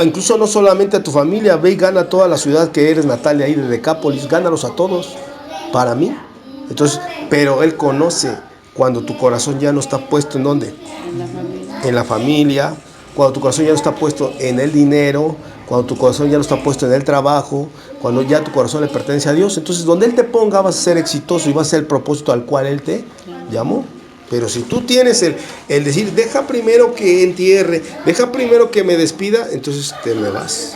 Incluso no solamente a tu familia, ve y gana a toda la ciudad que eres natal de ahí de Decápolis, gánalos a todos, para mí. Entonces, pero Él conoce cuando tu corazón ya no está puesto ¿en dónde? En la familia, cuando tu corazón ya no está puesto en el dinero, cuando tu corazón ya no está puesto en el trabajo, cuando ya tu corazón le pertenece a Dios. Entonces, donde Él te ponga vas a ser exitoso y vas a ser el propósito al cual Él te llamó. Pero si tú tienes el decir, deja primero que entierre, deja primero que me despida, entonces te me vas.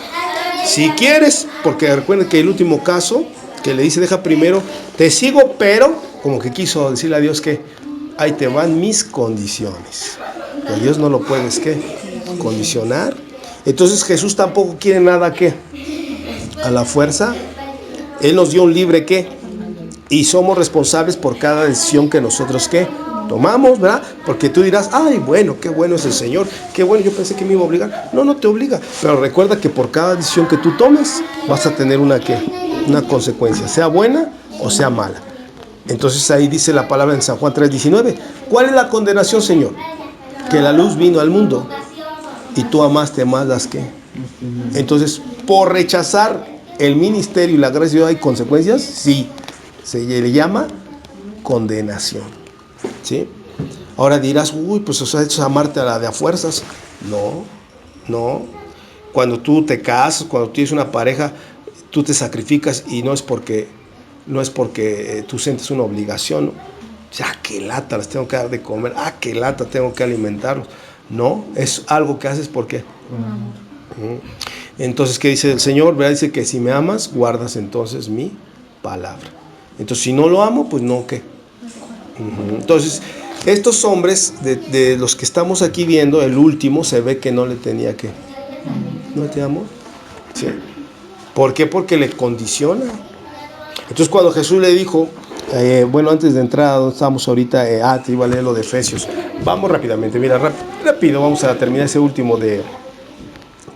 Si quieres, porque recuerden que el último caso, que le dice, deja primero, te sigo, pero, como que quiso decirle a Dios que ahí te van mis condiciones. A Dios no lo puedes, ¿qué? Condicionar. Entonces Jesús tampoco quiere nada, ¿qué? A la fuerza. Él nos dio un libre, ¿qué? Y somos responsables por cada decisión que nosotros, ¿qué? Tomamos, ¿verdad? Porque tú dirás, ay, bueno, qué bueno es el Señor, qué bueno, yo pensé que me iba a obligar. No, no te obliga, pero recuerda que por cada decisión que tú tomes vas a tener una consecuencia, sea buena o sea mala. Entonces ahí dice la palabra en San Juan 3:19, ¿cuál es la condenación, Señor? Que la luz vino al mundo y tú amaste más las que. Entonces, por rechazar el ministerio y la gracia de Dios, ¿hay consecuencias? Sí, se le llama condenación. ¿Sí? Ahora dirás, uy, pues o sea, es amarte a la de a fuerzas. No. Cuando tú te casas, cuando tienes una pareja, tú te sacrificas y no es porque tú sientes una obligación, ¿no? O sea, qué lata les tengo que dar de comer, qué lata tengo que alimentarlos. No, es algo que haces porque. Entonces, ¿qué dice el Señor? ¿Verdad? Dice que si me amas, guardas entonces mi palabra. Entonces, si no lo amo, pues no, ¿qué? Entonces, estos hombres de los que estamos aquí viendo, el último se ve que no le tenía que. ¿No le tenía amor? Sí. ¿Por qué? Porque le condiciona. Entonces, cuando Jesús le dijo, bueno, antes de entrar a donde estamos ahorita, te iba a leer lo de Efesios. Vamos rápidamente, mira, rápido, vamos a terminar ese último de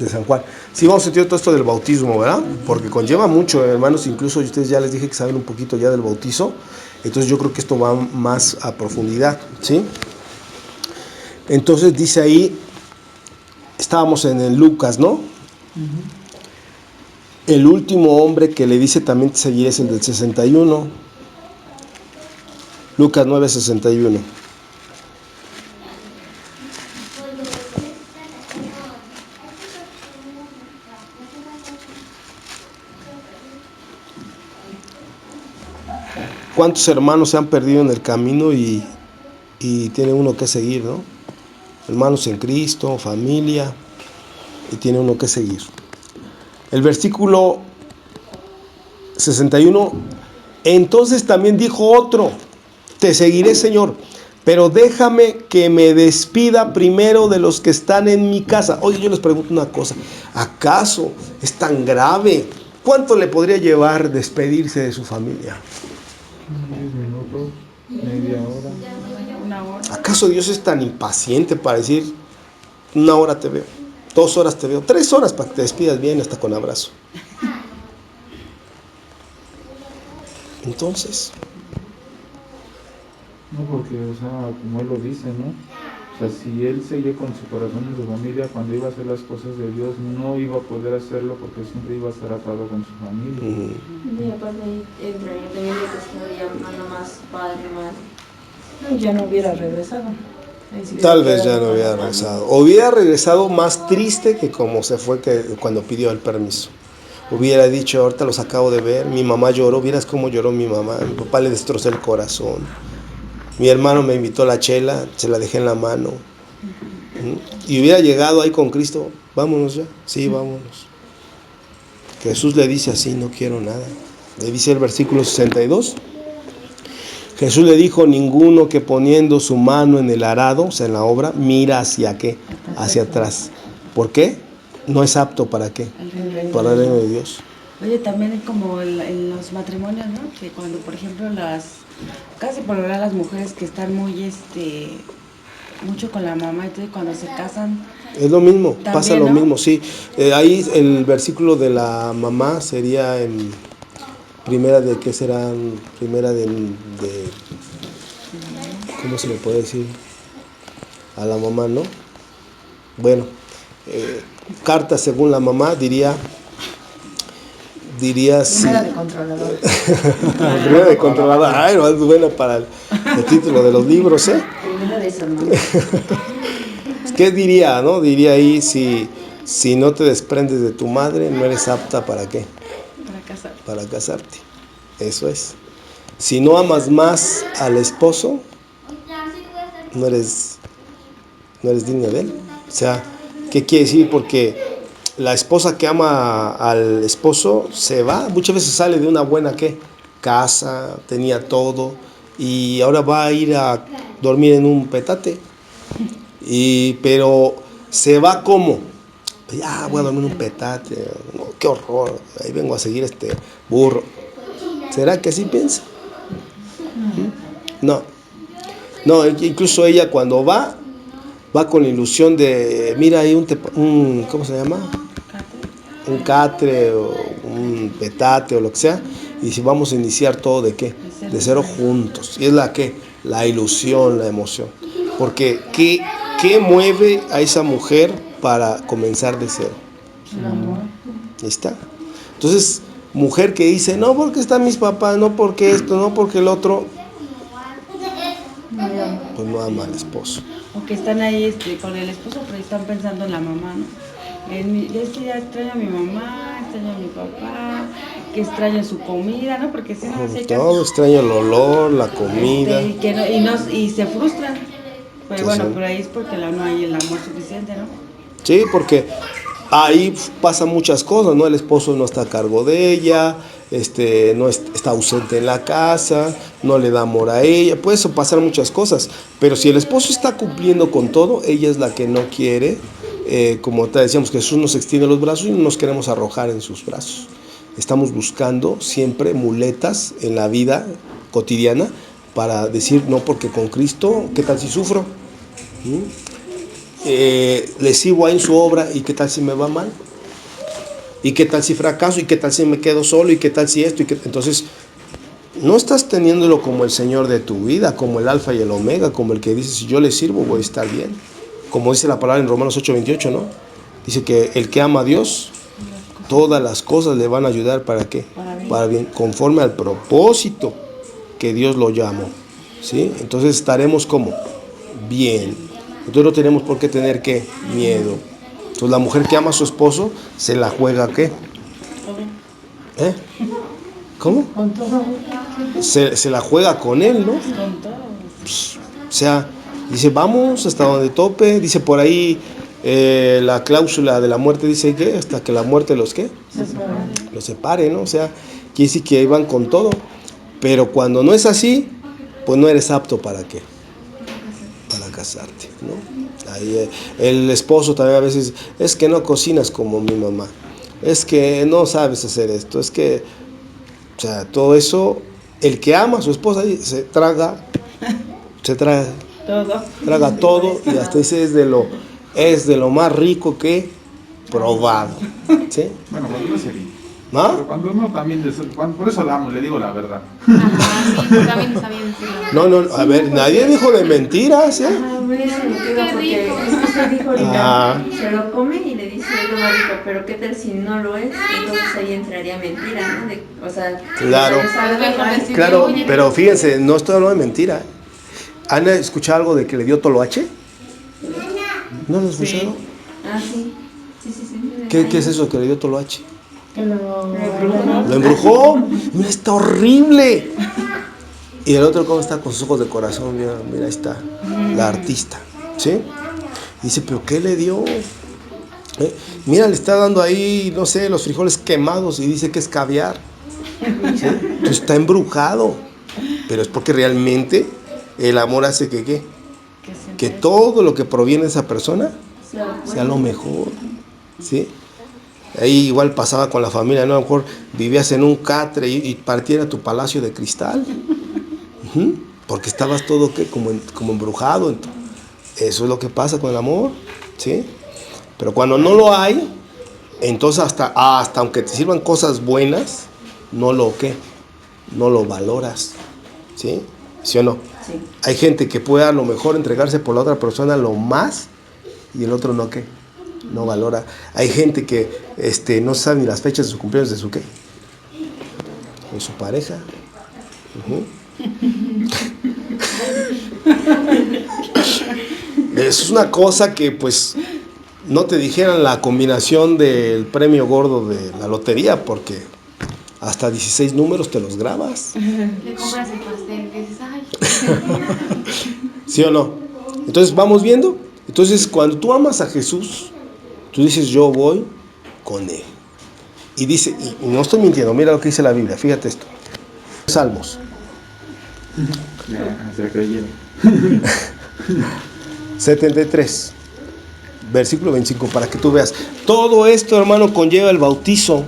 San Juan. Sí, vamos a sentir todo esto del bautismo, ¿verdad? Porque conlleva mucho, hermanos, incluso ustedes ya les dije que saben un poquito ya del bautizo. Entonces yo creo que esto va más a profundidad, ¿sí? Entonces dice ahí, estábamos en el Lucas, ¿no? El último hombre que le dice también te seguiré es el del 61. Lucas 9:61. ¿Cuántos hermanos se han perdido en el camino y tiene uno que seguir, ¿no? Hermanos en Cristo, familia, y tiene uno que seguir. El versículo 61, entonces también dijo otro, te seguiré, Señor, pero déjame que me despida primero de los que están en mi casa. Oye, yo les pregunto una cosa, ¿acaso es tan grave? ¿Cuánto le podría llevar despedirse de su familia? 10 minutos, media hora. Una hora. ¿Acaso Dios es tan impaciente para decir, 1 hora te veo, 2 horas te veo, 3 horas para que te despidas bien, hasta con abrazo? Entonces, No, porque, o sea, como él lo dice, ¿no? O sea, si él seguía con su corazón en su familia, cuando iba a hacer las cosas de Dios, no iba a poder hacerlo porque siempre iba a estar atado con su familia. Y aparte entraría también de que estaría amando más padre, madre. Ya no hubiera regresado. Ahí sí tal hubiera vez ya quedado no con hubiera la regresado. O hubiera regresado más triste que como se fue cuando pidió el permiso. Hubiera dicho, ahorita los acabo de ver, mi mamá lloró, vieras cómo lloró mi mamá, mi papá le destrozó el corazón. Mi hermano me invitó a la chela, se la dejé en la mano. Y hubiera llegado ahí con Cristo, vámonos ya, sí, vámonos. Jesús le dice así, no quiero nada. Le dice el versículo 62. Jesús le dijo, ninguno que poniendo su mano en el arado, o sea, en la obra, mira hacia qué, hacia atrás. ¿Por qué? No es apto para qué, para el reino de Dios. Oye, también es como en los matrimonios, ¿no? Que cuando, por ejemplo, casi por lo general las mujeres que están muy, mucho con la mamá, entonces cuando se casan... Es lo mismo, También, pasa lo ¿no? mismo, sí. Ahí el versículo de la mamá sería en primera de, ¿qué serán? Primera de ¿cómo se le puede decir? A la mamá, ¿no? Bueno, carta según la mamá diría sí. Primera de controlador. Primera de controlador. Ay, no, es buena para el título de los libros, ¿eh? Primero de Samuel. ¿Qué diría, no? Diría ahí, si no te desprendes de tu madre, no eres apta ¿para qué? Para casar. Para casarte. Eso es. Si no amas más al esposo, no eres digna de él. O sea, ¿qué quiere decir? Porque la esposa que ama al esposo se va, muchas veces sale de una buena ¿qué? Casa, tenía todo, y ahora va a ir a dormir en un petate. Pero se va como, ya voy a dormir en un petate, no, qué horror, ahí vengo a seguir este burro. ¿Será que así piensa? No, incluso ella cuando va con la ilusión de, mira ahí un ¿cómo se llama? Un catre o un petate o lo que sea, y si vamos a iniciar todo ¿de qué? De cero juntos. Y es la ilusión, la emoción. Porque ¿qué mueve a esa mujer para comenzar de cero? Ahí está. Entonces, mujer que dice, no porque están mis papás, no porque esto, no porque el otro, pues no ama al esposo. O que están ahí con el esposo, pero están pensando en la mamá, ¿no? Ya extraño a mi mamá, extraño a mi papá, que extraño su comida, ¿no? Porque si no se Todo extraño el olor, la comida. y se frustran. Pues Sí, bueno, sí. pero ahí es porque no hay el amor suficiente, ¿no? Sí, porque ahí pasan muchas cosas, ¿no? El esposo no está a cargo de ella, no está ausente en la casa, no le da amor a ella, puede pasar muchas cosas. Pero si el esposo está cumpliendo con todo, ella es la que no quiere. Como te decíamos, Jesús nos extiende los brazos y no nos queremos arrojar en sus brazos. Estamos buscando siempre muletas en la vida cotidiana para decir, no, porque con Cristo, ¿qué tal si sufro? Le sigo ahí en su obra, ¿y qué tal si me va mal? ¿Y qué tal si fracaso? ¿Y qué tal si me quedo solo? ¿Y qué tal si esto? Entonces, no estás teniéndolo como el Señor de tu vida, como el alfa y el omega, como el que dice, si yo le sirvo voy a estar bien. Como dice la palabra en Romanos 8:28, ¿no? Dice que el que ama a Dios, todas las cosas le van a ayudar, ¿para qué? Para bien, conforme al propósito que Dios lo llamó, ¿sí? Entonces estaremos como bien. Entonces no tenemos por qué tener ¿qué? Miedo. Entonces la mujer que ama a su esposo se la juega ¿qué? ¿Eh? ¿Cómo? Con todo. Se la juega con él, ¿no? Con todo. O sea, dice, vamos hasta donde tope. Dice por ahí la cláusula de la muerte, dice que hasta que la muerte los separe, ¿no? O sea, quiere decir que iban con todo. Pero cuando no es así, pues no eres apto ¿para qué? Para casarte, ¿no? Ahí, el esposo también a veces, es que no cocinas como mi mamá, es que no sabes hacer esto, es que, o sea, todo eso, el que ama a su esposa se traga todo y hasta dice es de lo más rico que he probado, ¿sí? Bueno, cuando no sería. ¿No? Pero cuando uno también, por eso la amo, le digo la verdad. Ajá, sí, también está bien. Sí, No, a ver, nadie dijo de mentiras, ¿eh? Ah, muy divertido Qué porque rico. es que usted dijo ahorita, Ah. se lo come y le dice es lo más rico, pero ¿qué tal si no lo es? Entonces ahí entraría mentira, ¿no? O sea, Claro. es algo Mejor igual. decir, Claro, oye, pero fíjense, no estoy hablando de mentira. ¿Han escuchado algo de que le dio toloache? ¿No lo han escuchado? Ah, sí. Sí. ¿Qué es eso que le dio toloache? Que lo Lo embrujó. Mira, está horrible. Y el otro, ¿cómo está? Con sus ojos de corazón. Mira, ahí está. La artista. ¿Sí? Dice, ¿pero qué le dio? Mira, le está dando ahí, no sé, los frijoles quemados y dice que es caviar. ¿Sí? Entonces está embrujado. Pero es porque realmente el amor hace que, ¿qué? Que todo lo que proviene de esa persona sea lo mejor. ¿Sí? Ahí igual pasaba con la familia, ¿no? A lo mejor vivías en un catre y partiera tu palacio de cristal. Porque estabas todo ¿qué? Como embrujado. Eso es lo que pasa con el amor. ¿Sí? Pero cuando no lo hay, entonces hasta aunque te sirvan cosas buenas, no lo valoras. ¿Sí? ¿Sí o no? Sí. Hay gente que puede a lo mejor entregarse por la otra persona lo más y el otro no, ¿qué? No valora. Hay gente que no sabe ni las fechas de su cumpleaños de su ¿qué? De su pareja. Eso es una cosa que pues no te dijeran la combinación del premio gordo de la lotería, porque hasta 16 números te los grabas. Le compras el pastel y dices, ay. ¿Sí o no? Entonces vamos viendo. Entonces cuando tú amas a Jesús, tú dices, yo voy con Él. Y dice, y no estoy mintiendo, mira lo que dice la Biblia, fíjate esto. Salmos. Se creyeron. 73, versículo 25, para que tú veas. Todo esto, hermano, conlleva el bautizo.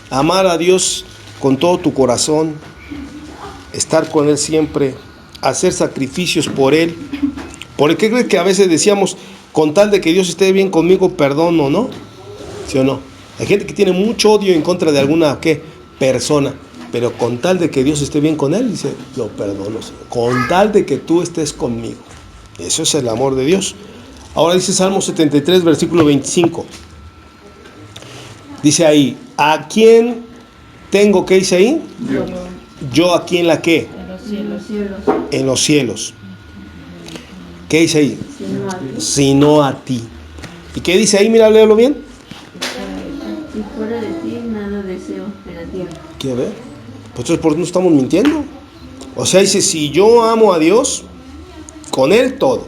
Amar a Dios con todo tu corazón, estar con Él siempre, hacer sacrificios por Él. ¿Por qué crees que a veces decíamos, con tal de que Dios esté bien conmigo, perdono, no? ¿Sí o no? Hay gente que tiene mucho odio en contra de alguna persona, pero con tal de que Dios esté bien con él, dice, lo perdono, con tal de que tú estés conmigo. Eso es el amor de Dios. Ahora dice Salmo 73, versículo 25. Dice ahí, ¿a quién tengo? ¿Qué dice ahí? Yo aquí en la qué? En los cielos. En los cielos. ¿Qué dice ahí? Sino a ti. ¿Y qué dice ahí? Mira, léelo bien. Y fuera de ti nada deseo en la tierra. ¿Quiere ver? Pues entonces, ¿por qué no estamos mintiendo? O sea, dice, si yo amo a Dios, con Él todo.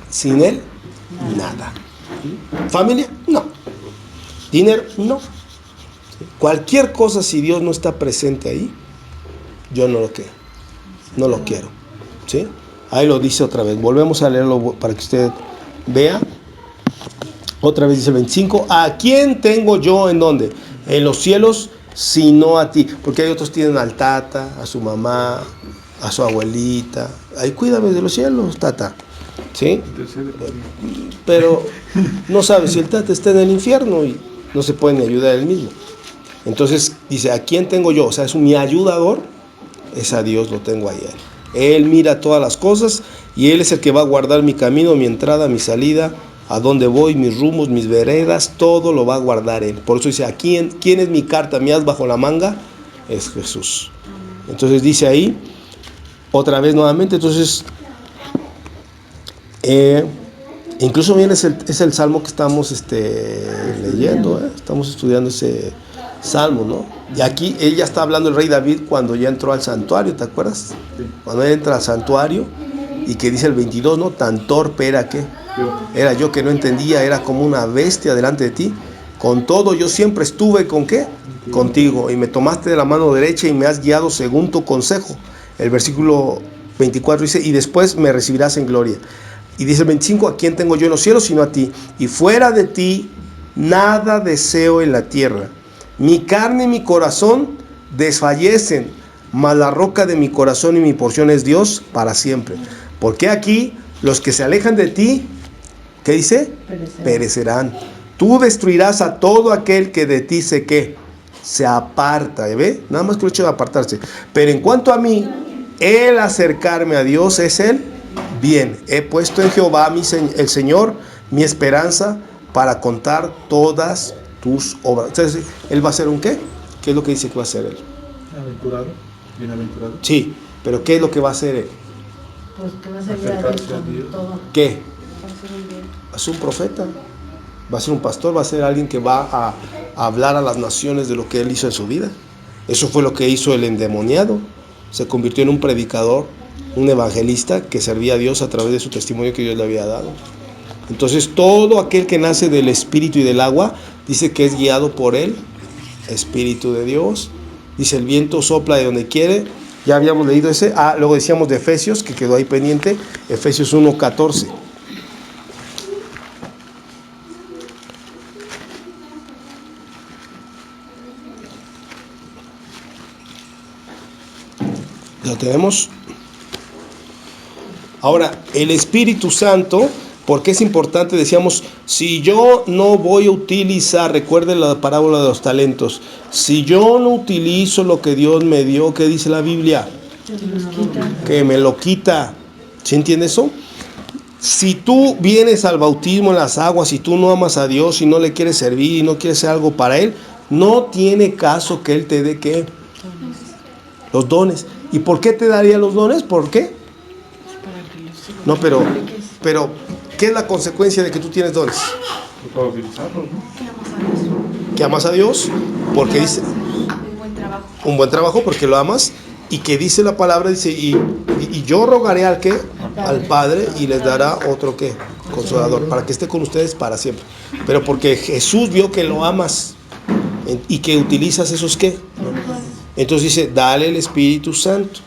Sin Él, nada. ¿Familia? No. ¿Dinero? No. Cualquier cosa, si Dios no está presente ahí, yo no lo quiero. ¿Sí? Ahí lo dice otra vez. Volvemos a leerlo para que usted vea. Otra vez dice el 25. ¿A quién tengo yo en dónde? En los cielos, sino a ti. Porque hay otros que tienen al tata, a su mamá, a su abuelita. Ahí cuídame de los cielos, tata. ¿Sí? Pero no sabe si el tata está en el infierno y no se puede ni ayudar a él mismo. Entonces dice, ¿a quién tengo yo? O sea, es mi ayudador. Es a Dios, lo tengo ahí. Él mira todas las cosas y Él es el que va a guardar mi camino, mi entrada, mi salida, a dónde voy, mis rumbos, mis veredas, todo lo va a guardar Él. Por eso dice, ¿a quién es mi carta, mi as bajo la manga? Es Jesús. Entonces dice ahí, otra vez nuevamente, entonces, incluso bien es el salmo que estamos leyendo, estamos estudiando ese salmo, ¿no? Y aquí él ya está hablando el rey David cuando ya entró al santuario, ¿te acuerdas? Sí. Cuando él entra al santuario y que dice el 22, ¿no? Tan torpe era que era yo que no entendía, era como una bestia delante de ti. Con todo yo siempre estuve ¿con qué? Contigo, y me tomaste de la mano derecha y me has guiado según tu consejo. El versículo 24 dice, y después me recibirás en gloria. Y dice el 25, ¿a quién tengo yo en los cielos sino a ti? Y fuera de ti nada deseo en la tierra. Mi carne y mi corazón desfallecen, mas la roca de mi corazón y mi porción es Dios para siempre. Porque aquí los que se alejan de ti, ¿qué dice? Perecerán. Tú destruirás a todo aquel que de ti se aparta. ¿Ve? Nada más que el hecho de apartarse. Pero en cuanto a mí, el acercarme a Dios es el bien. He puesto en Jehová el Señor mi esperanza para contar todas tus obras. Entonces, ¿él va a hacer un qué? ¿Qué es lo que dice que va a hacer él? Aventurado, bienaventurado. Sí, pero ¿qué es lo que va a hacer él? Pues que va a servir a Dios con todo. ¿Qué? Va a ser un profeta, va a ser un pastor, va a ser alguien que va a hablar a las naciones de lo que él hizo en su vida. Eso fue lo que hizo el endemoniado. Se convirtió en un predicador, un evangelista que servía a Dios a través de su testimonio que Dios le había dado. Entonces todo aquel que nace del Espíritu y del agua, dice que es guiado por el Espíritu de Dios. Dice, el viento sopla de donde quiere. Ya habíamos leído ese. Luego decíamos de Efesios, que quedó ahí pendiente. Efesios 1:14. ¿Lo tenemos? Ahora, el Espíritu Santo, porque es importante, decíamos, si yo no voy a utilizar, recuerden la parábola de los talentos, si yo no utilizo lo que Dios me dio, ¿qué dice la Biblia? Que me lo quita. ¿Sí entiendes eso? Si tú vienes al bautismo en las aguas y tú no amas a Dios y no le quieres servir y no quieres hacer algo para Él, no tiene caso que Él te dé ¿qué? Los dones. ¿Y por qué te daría los dones? ¿Por qué? No, pero ¿qué es la consecuencia de que tú tienes dones? Para utilizarlos, ¿no? Que amas a Dios, porque dice un buen trabajo porque lo amas, y que dice la palabra, dice, y yo rogaré al ¿qué? Al Padre, y les dará otro ¿qué? Consolador, para que esté con ustedes para siempre. Pero porque Jesús vio que lo amas y que utilizas esos ¿qué? Entonces dice, dale el Espíritu Santo.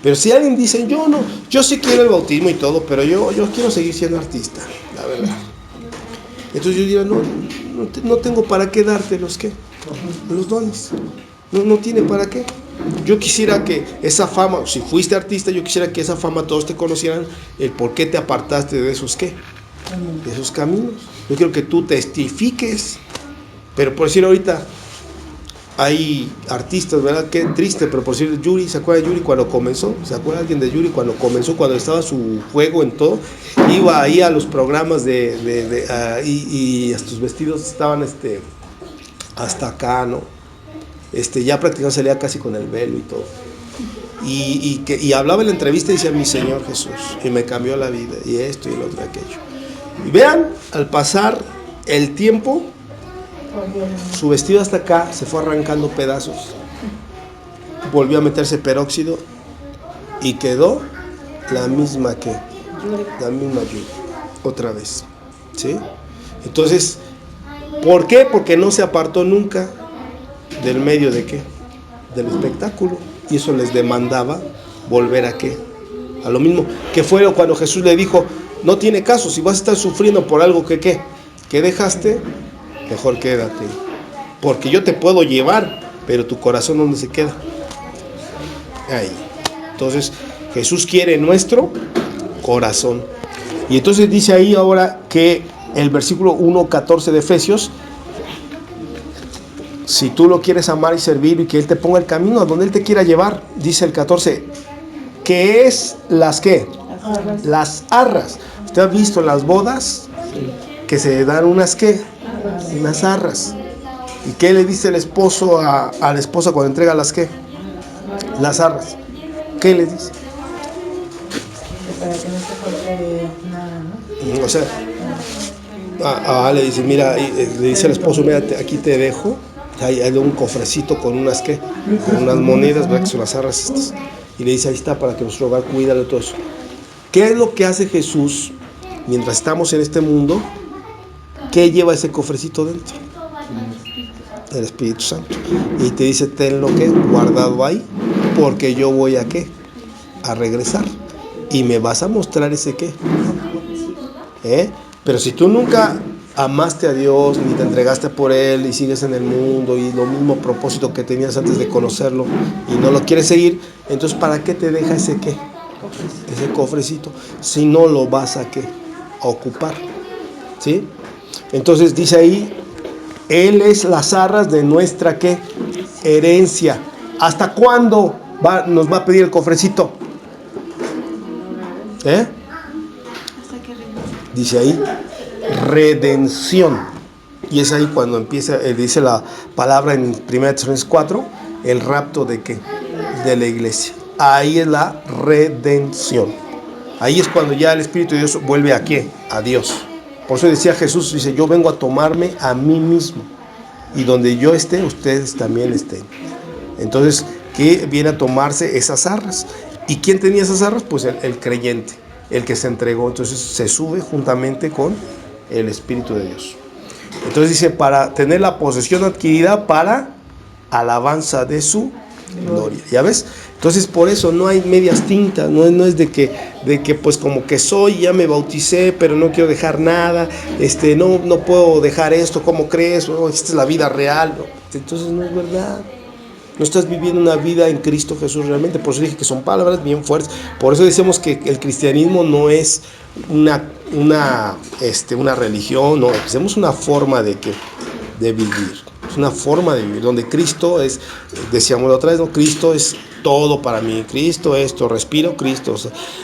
Pero si alguien dice, yo sí quiero el bautismo y todo, pero yo quiero seguir siendo artista, la verdad. Entonces yo diría, no tengo para qué darte los dones. No tiene para qué. Yo quisiera que esa fama, si fuiste artista, yo quisiera que esa fama todos te conocieran, el por qué te apartaste de esos ¿qué? De esos caminos. Yo quiero que tú testifiques. Pero por decir ahorita, hay artistas, ¿verdad? Qué triste, pero por decir, Yuri, ¿se acuerda de Yuri cuando comenzó? ¿Se acuerda alguien de Yuri cuando comenzó, cuando estaba su juego en todo? Iba ahí a los programas y sus vestidos estaban hasta acá, ¿no? Ya prácticamente salía casi con el velo y todo. Y hablaba en la entrevista y decía, mi Señor Jesús, y me cambió la vida, y esto y lo otro, aquello. Y vean, al pasar el tiempo, su vestido hasta acá se fue arrancando pedazos, volvió a meterse peróxido y quedó la misma Yuri, otra vez, ¿sí? Entonces, ¿por qué? Porque no se apartó nunca del medio de ¿qué? Del espectáculo, y eso les demandaba volver a ¿qué? A lo mismo, que fue cuando Jesús le dijo, no tiene caso, si vas a estar sufriendo por algo que dejaste, mejor quédate, porque yo te puedo llevar, pero tu corazón ¿dónde se queda? Ahí. Entonces Jesús quiere nuestro corazón. Y entonces dice ahí ahora que el versículo 1:14 de Efesios, si tú lo quieres amar y servir y que Él te ponga el camino a donde Él te quiera llevar, dice el 14, que es las ¿qué? Las arras. ¿Usted ha visto las bodas? Que se dan unas ¿qué? Unas arras. ¿Y qué le dice el esposo a la esposa cuando entrega las ¿qué? Las arras. ¿Qué le dice? Para que no se falte nada, ¿no? O sea, le dice, mira, le dice al esposo, mira, aquí te dejo, hay un cofrecito con unas ¿qué? Con unas monedas, ¿verdad? Que son las arras estas. Y le dice, ahí está, para que nuestro hogar cuídalo todo eso. ¿Qué es lo que hace Jesús mientras estamos en este mundo? ¿Qué lleva ese cofrecito dentro? El Espíritu Santo. Y te dice, tenlo ¿qué? Guardado ahí, porque yo voy a ¿qué? A regresar. Y me vas a mostrar ese ¿qué? Pero si tú nunca amaste a Dios, ni te entregaste por Él, y sigues en el mundo, y lo mismo propósito que tenías antes de conocerlo, y no lo quieres seguir, entonces ¿para qué te deja ese ¿qué? Ese cofrecito, si no lo vas a ¿qué? A ocupar, ¿sí? Entonces dice ahí, Él es las arras de nuestra ¿qué? Herencia. ¿Hasta cuándo nos va a pedir el cofrecito? Dice ahí, redención. Y es ahí cuando empieza, dice la palabra en 1 Tesalonicenses 4, el rapto de ¿qué? De la iglesia. Ahí es la redención. Ahí es cuando ya el Espíritu de Dios vuelve ¿a qué? A Dios. Por eso decía Jesús, dice, yo vengo a tomarme a mí mismo, y donde yo esté, ustedes también estén. Entonces, ¿qué viene a tomarse esas arras? ¿Y quién tenía esas arras? Pues el creyente, el que se entregó. Entonces se sube juntamente con el Espíritu de Dios. Entonces dice, para tener la posesión adquirida para alabanza de su gloria. ¿Ya ves? Entonces por eso no hay medias tintas, no es de que pues como que soy, ya me bauticé, pero no quiero dejar nada, no puedo dejar esto, ¿cómo crees? Oh, esta es la vida real. No. Entonces no es verdad. No estás viviendo una vida en Cristo Jesús realmente. Por eso dije que son palabras bien fuertes. Por eso decimos que el cristianismo no es una religión, no, es una forma de vivir. Es una forma de vivir, donde Cristo es, decíamos la otra vez, ¿no? Cristo es todo para mí. Cristo esto, respiro Cristo,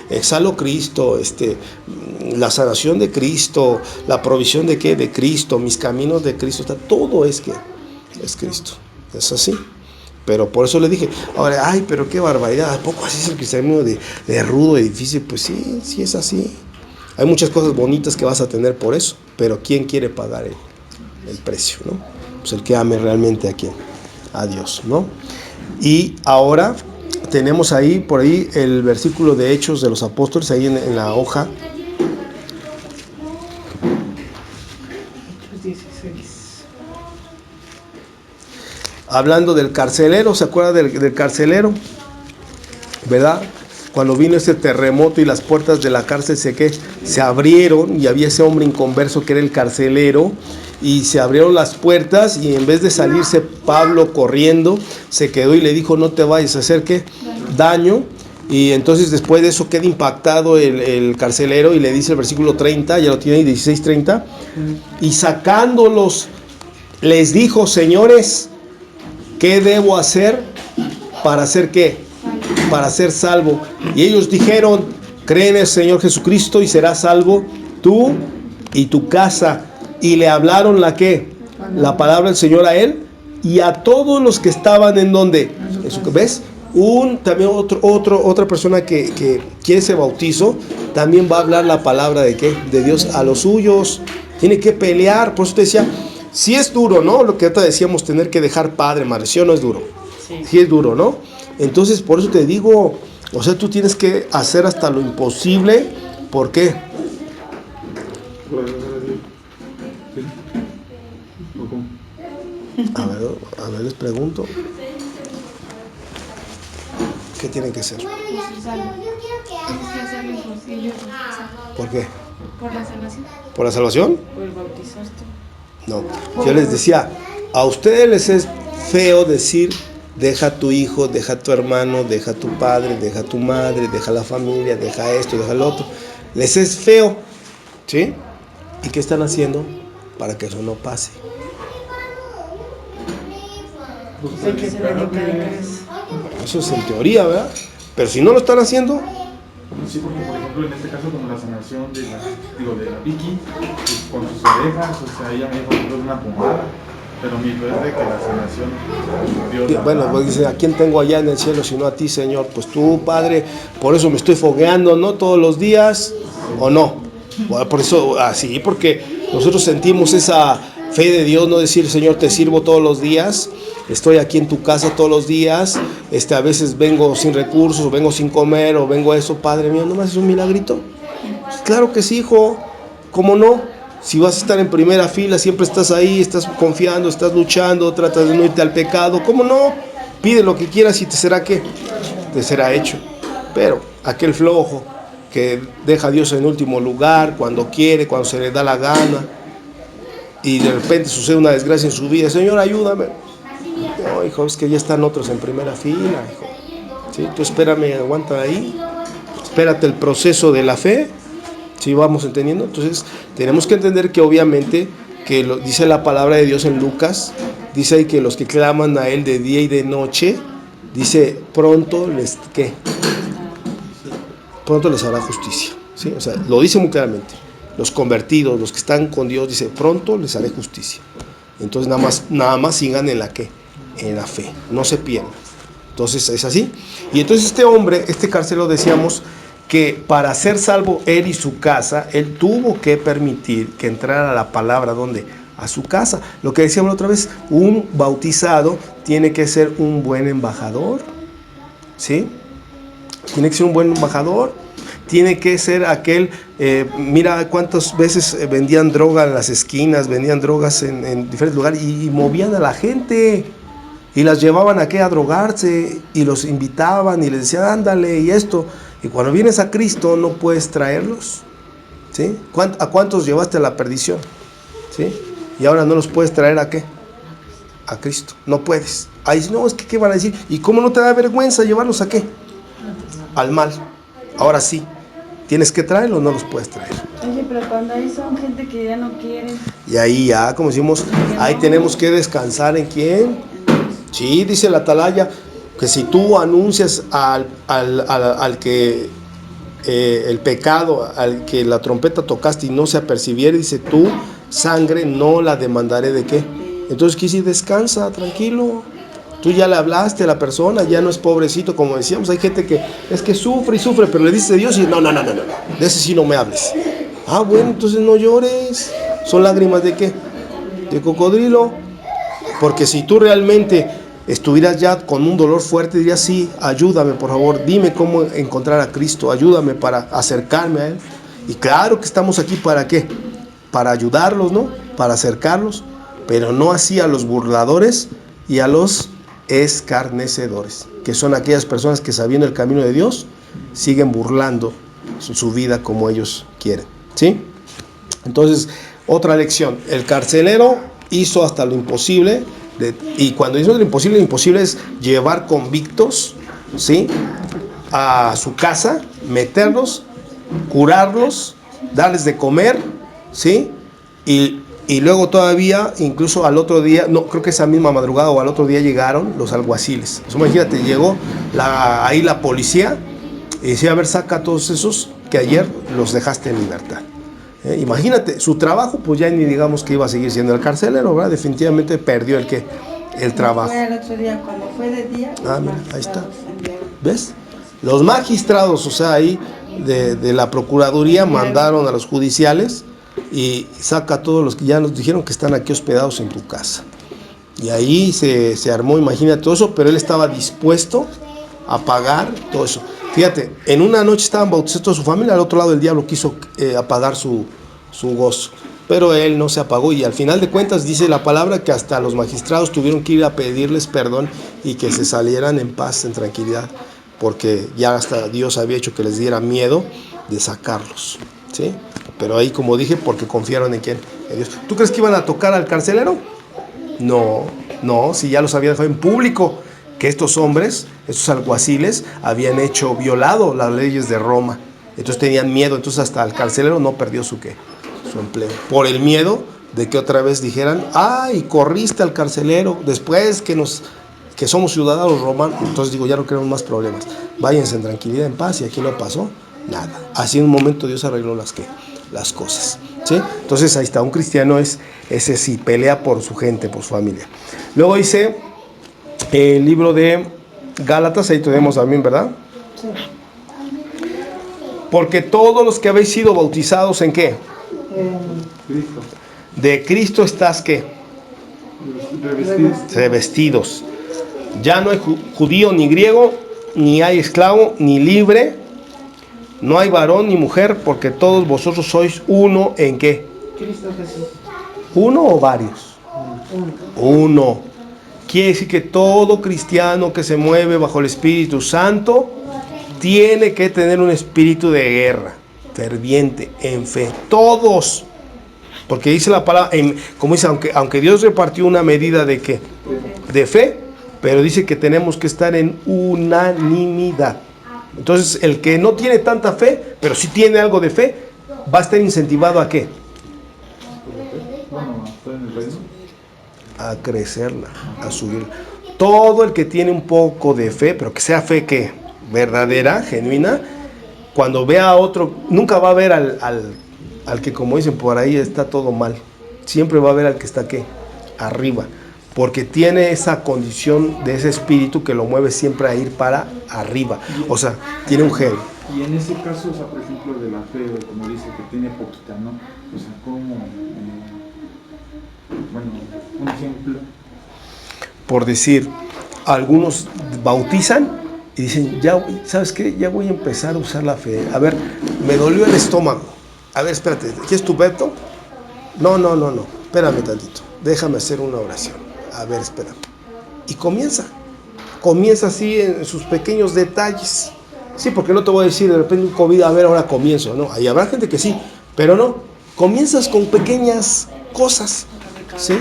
exhalo Cristo, la sanación de Cristo, la provisión de ¿qué? De Cristo, mis caminos de Cristo, todo es Cristo. Es así. Pero por eso le dije, ahora, ay, pero qué barbaridad, ¿a poco así es el cristianismo de rudo, de difícil? Pues sí es así. Hay muchas cosas bonitas que vas a tener por eso, pero ¿quién quiere pagar el precio, no? Pues el que ame realmente a quién, a Dios, ¿no? Y ahora tenemos ahí, por ahí, el versículo de Hechos de los Apóstoles, ahí en la hoja. Hechos 16. Hablando del carcelero, ¿se acuerda del carcelero? ¿Verdad? Cuando vino ese terremoto y las puertas de la cárcel se abrieron y había ese hombre inconverso que era el carcelero, y se abrieron las puertas y en vez de salirse Pablo corriendo, se quedó y le dijo, no te vayas a hacer ¿qué? Daño. Y entonces después de eso queda impactado el carcelero y le dice el versículo 30, ya lo tiene ahí, 16:30, y sacándolos les dijo, señores, ¿qué debo hacer para hacer qué? Para ser salvo. Y ellos dijeron, cree en el Señor Jesucristo y serás salvo tú y tu casa. Y le hablaron la ¿qué? La palabra del Señor a él y a todos los que estaban en donde. ¿Ves? También otra persona que quiere ese bautizo, también va a hablar la palabra de ¿qué? De Dios a los suyos. Tiene que pelear. Por eso te decía, sí es duro, ¿no? Lo que ahorita decíamos, tener que dejar padre, madre, ¿sí o no es duro? Sí es duro, ¿no? Entonces, por eso te digo, o sea, tú tienes que hacer hasta lo imposible. ¿Por qué? A ver, les pregunto. ¿Qué tienen que hacer? ¿Por qué? Por la salvación. ¿Por la salvación? Por bautizarte. No. Yo les decía, a ustedes les es feo decir, deja a tu hijo, deja a tu hermano, deja a tu padre, deja a tu madre, deja a la familia, deja esto, deja lo otro. Les es feo, ¿sí? ¿Y qué están haciendo para que eso no pase? Eso es en teoría, ¿verdad? Pero si no lo están haciendo. Sí, porque por ejemplo en este caso como la sanación de la Vicky, pues, con sus orejas, o sea, ella me dijo que es una pomada, pero mi fe es de que la sanación Dios la bueno, pues dice, ¿a quién tengo allá en el cielo sino a ti, Señor? Pues tú, Padre, por eso me estoy fogueando, ¿no? Todos los días, ¿o no? Bueno, por eso, así, porque nosotros sentimos esa fe de Dios, no decir, Señor, te sirvo todos los días, estoy aquí en tu casa todos los días, a veces vengo sin recursos, o vengo sin comer, o vengo eso, Padre mío, ¿no me haces un milagrito? Pues claro que sí, hijo, ¿cómo no? Si vas a estar en primera fila, siempre estás ahí, estás confiando, estás luchando, tratas de no irte al pecado, ¿cómo no? Pide lo que quieras y te será ¿qué? Te será hecho. Pero aquel flojo que deja a Dios en último lugar, cuando quiere, cuando se le da la gana, y de repente sucede una desgracia en su vida, Señor, ayúdame. No, hijo, es que ya están otros en primera fila, hijo. ¿Sí? Tú espérame, aguanta ahí, espérate el proceso de la fe. ¿Sí vamos entendiendo? Entonces tenemos que entender que obviamente, que dice la palabra de Dios en Lucas, dice ahí que los que claman a Él de día y de noche, dice, pronto les hará justicia. ¿Sí? O sea, lo dice muy claramente. Los convertidos, los que están con Dios, dice, pronto les haré justicia. Entonces nada más sigan en la ¿qué? En la fe, no se pierdan. Entonces es así. Y entonces este hombre, este carcelero, decíamos que para ser salvo él y su casa, él tuvo que permitir que entrara la palabra, ¿dónde? A su casa. Lo que decíamos la otra vez, un bautizado tiene que ser un buen embajador, ¿sí? Tiene que ser un buen embajador, tiene que ser aquel, mira cuántas veces vendían droga en las esquinas, vendían drogas en diferentes lugares y movían a la gente y las llevaban aquí a drogarse y los invitaban y les decían ándale y esto. Y cuando vienes a Cristo no puedes traerlos, ¿sí? ¿A cuántos llevaste a la perdición? ¿Sí? Y ahora no los puedes traer ¿a qué? A Cristo, no puedes. Ahí no, es que ¿qué van a decir? ¿Y cómo no te da vergüenza llevarlos a qué? Al mal. Ahora sí, tienes que traerlos, no los puedes traer. Oye, pero cuando ahí son gente que ya no quiere. Y ahí ya, como decimos, ahí tenemos que descansar ¿en quién? Sí, dice la atalaya, que si tú anuncias al que el pecado, al que la trompeta tocaste y no se apercibiere, dice tu sangre no la demandaré ¿de qué? Entonces quiere decir descansa, tranquilo. Tú ya le hablaste a la persona, ya no es pobrecito, como decíamos. Hay gente que es que sufre y sufre, pero le dice a Dios y no, de ese sí no me hables. Ah, bueno, entonces no llores. ¿Son lágrimas de qué? De cocodrilo. Porque si tú realmente estuvieras ya con un dolor fuerte, dirías sí, ayúdame por favor, dime cómo encontrar a Cristo, ayúdame para acercarme a Él. Y claro que estamos aquí ¿para qué? Para ayudarlos, ¿no? Para acercarlos, pero no así a los burladores y a los escarnecedores, que son aquellas personas que sabiendo el camino de Dios siguen burlando su vida como ellos quieren, ¿sí? Entonces, otra lección, el carcelero hizo hasta lo imposible, y cuando hizo lo imposible es llevar convictos, ¿sí? A su casa, meterlos, curarlos, darles de comer, ¿sí? Y luego todavía, incluso al otro día, no creo que esa misma madrugada o al otro día llegaron los alguaciles. Pues imagínate, llegó ahí la policía y decía, a ver, saca a todos esos que ayer los dejaste en libertad. Imagínate, su trabajo, pues ya ni digamos que iba a seguir siendo el carcelero, ¿verdad? Definitivamente perdió el trabajo. Fue el otro día, cuando fue de día. Mira, ahí está. ¿Ves? Los magistrados, o sea, ahí de la procuraduría mandaron a los judiciales y saca a todos los que ya nos dijeron que están aquí hospedados en tu casa. Y ahí se armó, imagínate todo eso, pero él estaba dispuesto a pagar todo eso. Fíjate, en una noche estaban bautizados toda su familia, al otro lado el diablo quiso apagar su gozo, pero él no se apagó y al final de cuentas dice la palabra que hasta los magistrados tuvieron que ir a pedirles perdón y que se salieran en paz, en tranquilidad, porque ya hasta Dios había hecho que les diera miedo de sacarlos, ¿sí? Pero ahí, como dije, porque confiaron en quién, en Dios. ¿Tú crees que iban a tocar al carcelero? No, si ya los habían dejado en público que estos hombres, estos alguaciles, habían violado las leyes de Roma. Entonces tenían miedo, entonces hasta el carcelero no perdió su empleo. Por el miedo de que otra vez dijeran, ay, corriste al carcelero, después que somos ciudadanos romanos. Entonces digo, ya no queremos más problemas. Váyanse en tranquilidad, en paz, y aquí no pasó nada. Así en un momento Dios arregló las cosas, ¿sí? Entonces ahí está, un cristiano es ese sí, pelea por su gente, por su familia. Luego dice el libro de Gálatas, ahí tenemos también, ¿verdad? Sí. Porque todos los que habéis sido bautizados, ¿en qué? Cristo. De Cristo estás, ¿qué? Revestidos. Ya no hay judío ni griego, ni hay esclavo ni libre, no hay varón ni mujer, porque todos vosotros sois uno, ¿en qué? Cristo Jesús. ¿Uno o varios? Uno. Quiere decir que todo cristiano que se mueve bajo el Espíritu Santo tiene que tener un espíritu de guerra, ferviente, en fe. Todos. Porque dice la palabra, como dice, aunque Dios repartió una medida de ¿qué? De fe, pero dice que tenemos que estar en unanimidad. Entonces, el que no tiene tanta fe, pero sí tiene algo de fe, va a estar incentivado ¿a qué? A crecerla, a subirla. Todo el que tiene un poco de fe, pero que sea fe que verdadera, genuina, cuando vea a otro, nunca va a ver al que, como dicen por ahí, está todo mal. Siempre va a ver al que está ¿qué? Arriba. Porque tiene esa condición de ese espíritu que lo mueve siempre a ir para arriba. O sea, tiene un gen. Y en ese caso, o sea, por ejemplo, de la fe, como dice, que tiene poquita, ¿no? O sea, ¿cómo? Bueno, un ejemplo. Por decir, algunos bautizan y dicen, ya, ¿sabes qué? Ya voy a empezar a usar la fe. A ver, me dolió el estómago. A ver, espérate, ¿quieres tu Beto? No, espérame tantito, déjame hacer una oración. A ver, espérame. Y comienza así en sus pequeños detalles. Sí, porque no te voy a decir de repente un COVID, a ver, ahora comienzo, ¿no? Ahí habrá gente que sí, pero no, comienzas con pequeñas cosas, ¿sí?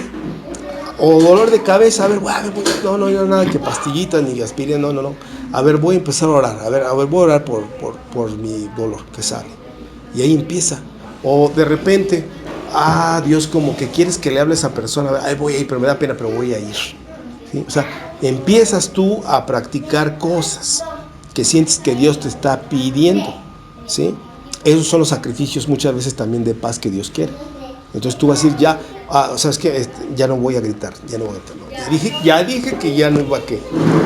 O dolor de cabeza, a ver, no, nada que pastillitas ni aspirina, no. A ver, voy a empezar a orar, a ver, voy a orar por mi dolor que sale. Y ahí empieza. O de repente, Dios, como que quieres que le hable a esa persona, ay, voy a ir, pero me da pena, pero voy a ir. ¿Sí? O sea, empiezas tú a practicar cosas que sientes que Dios te está pidiendo, ¿sí? Esos son los sacrificios muchas veces también de paz que Dios quiere. Entonces tú vas a decir, ¿sabes qué? Ya no voy a gritar, ya no voy a gritar. No. Ya dije que ya no iba a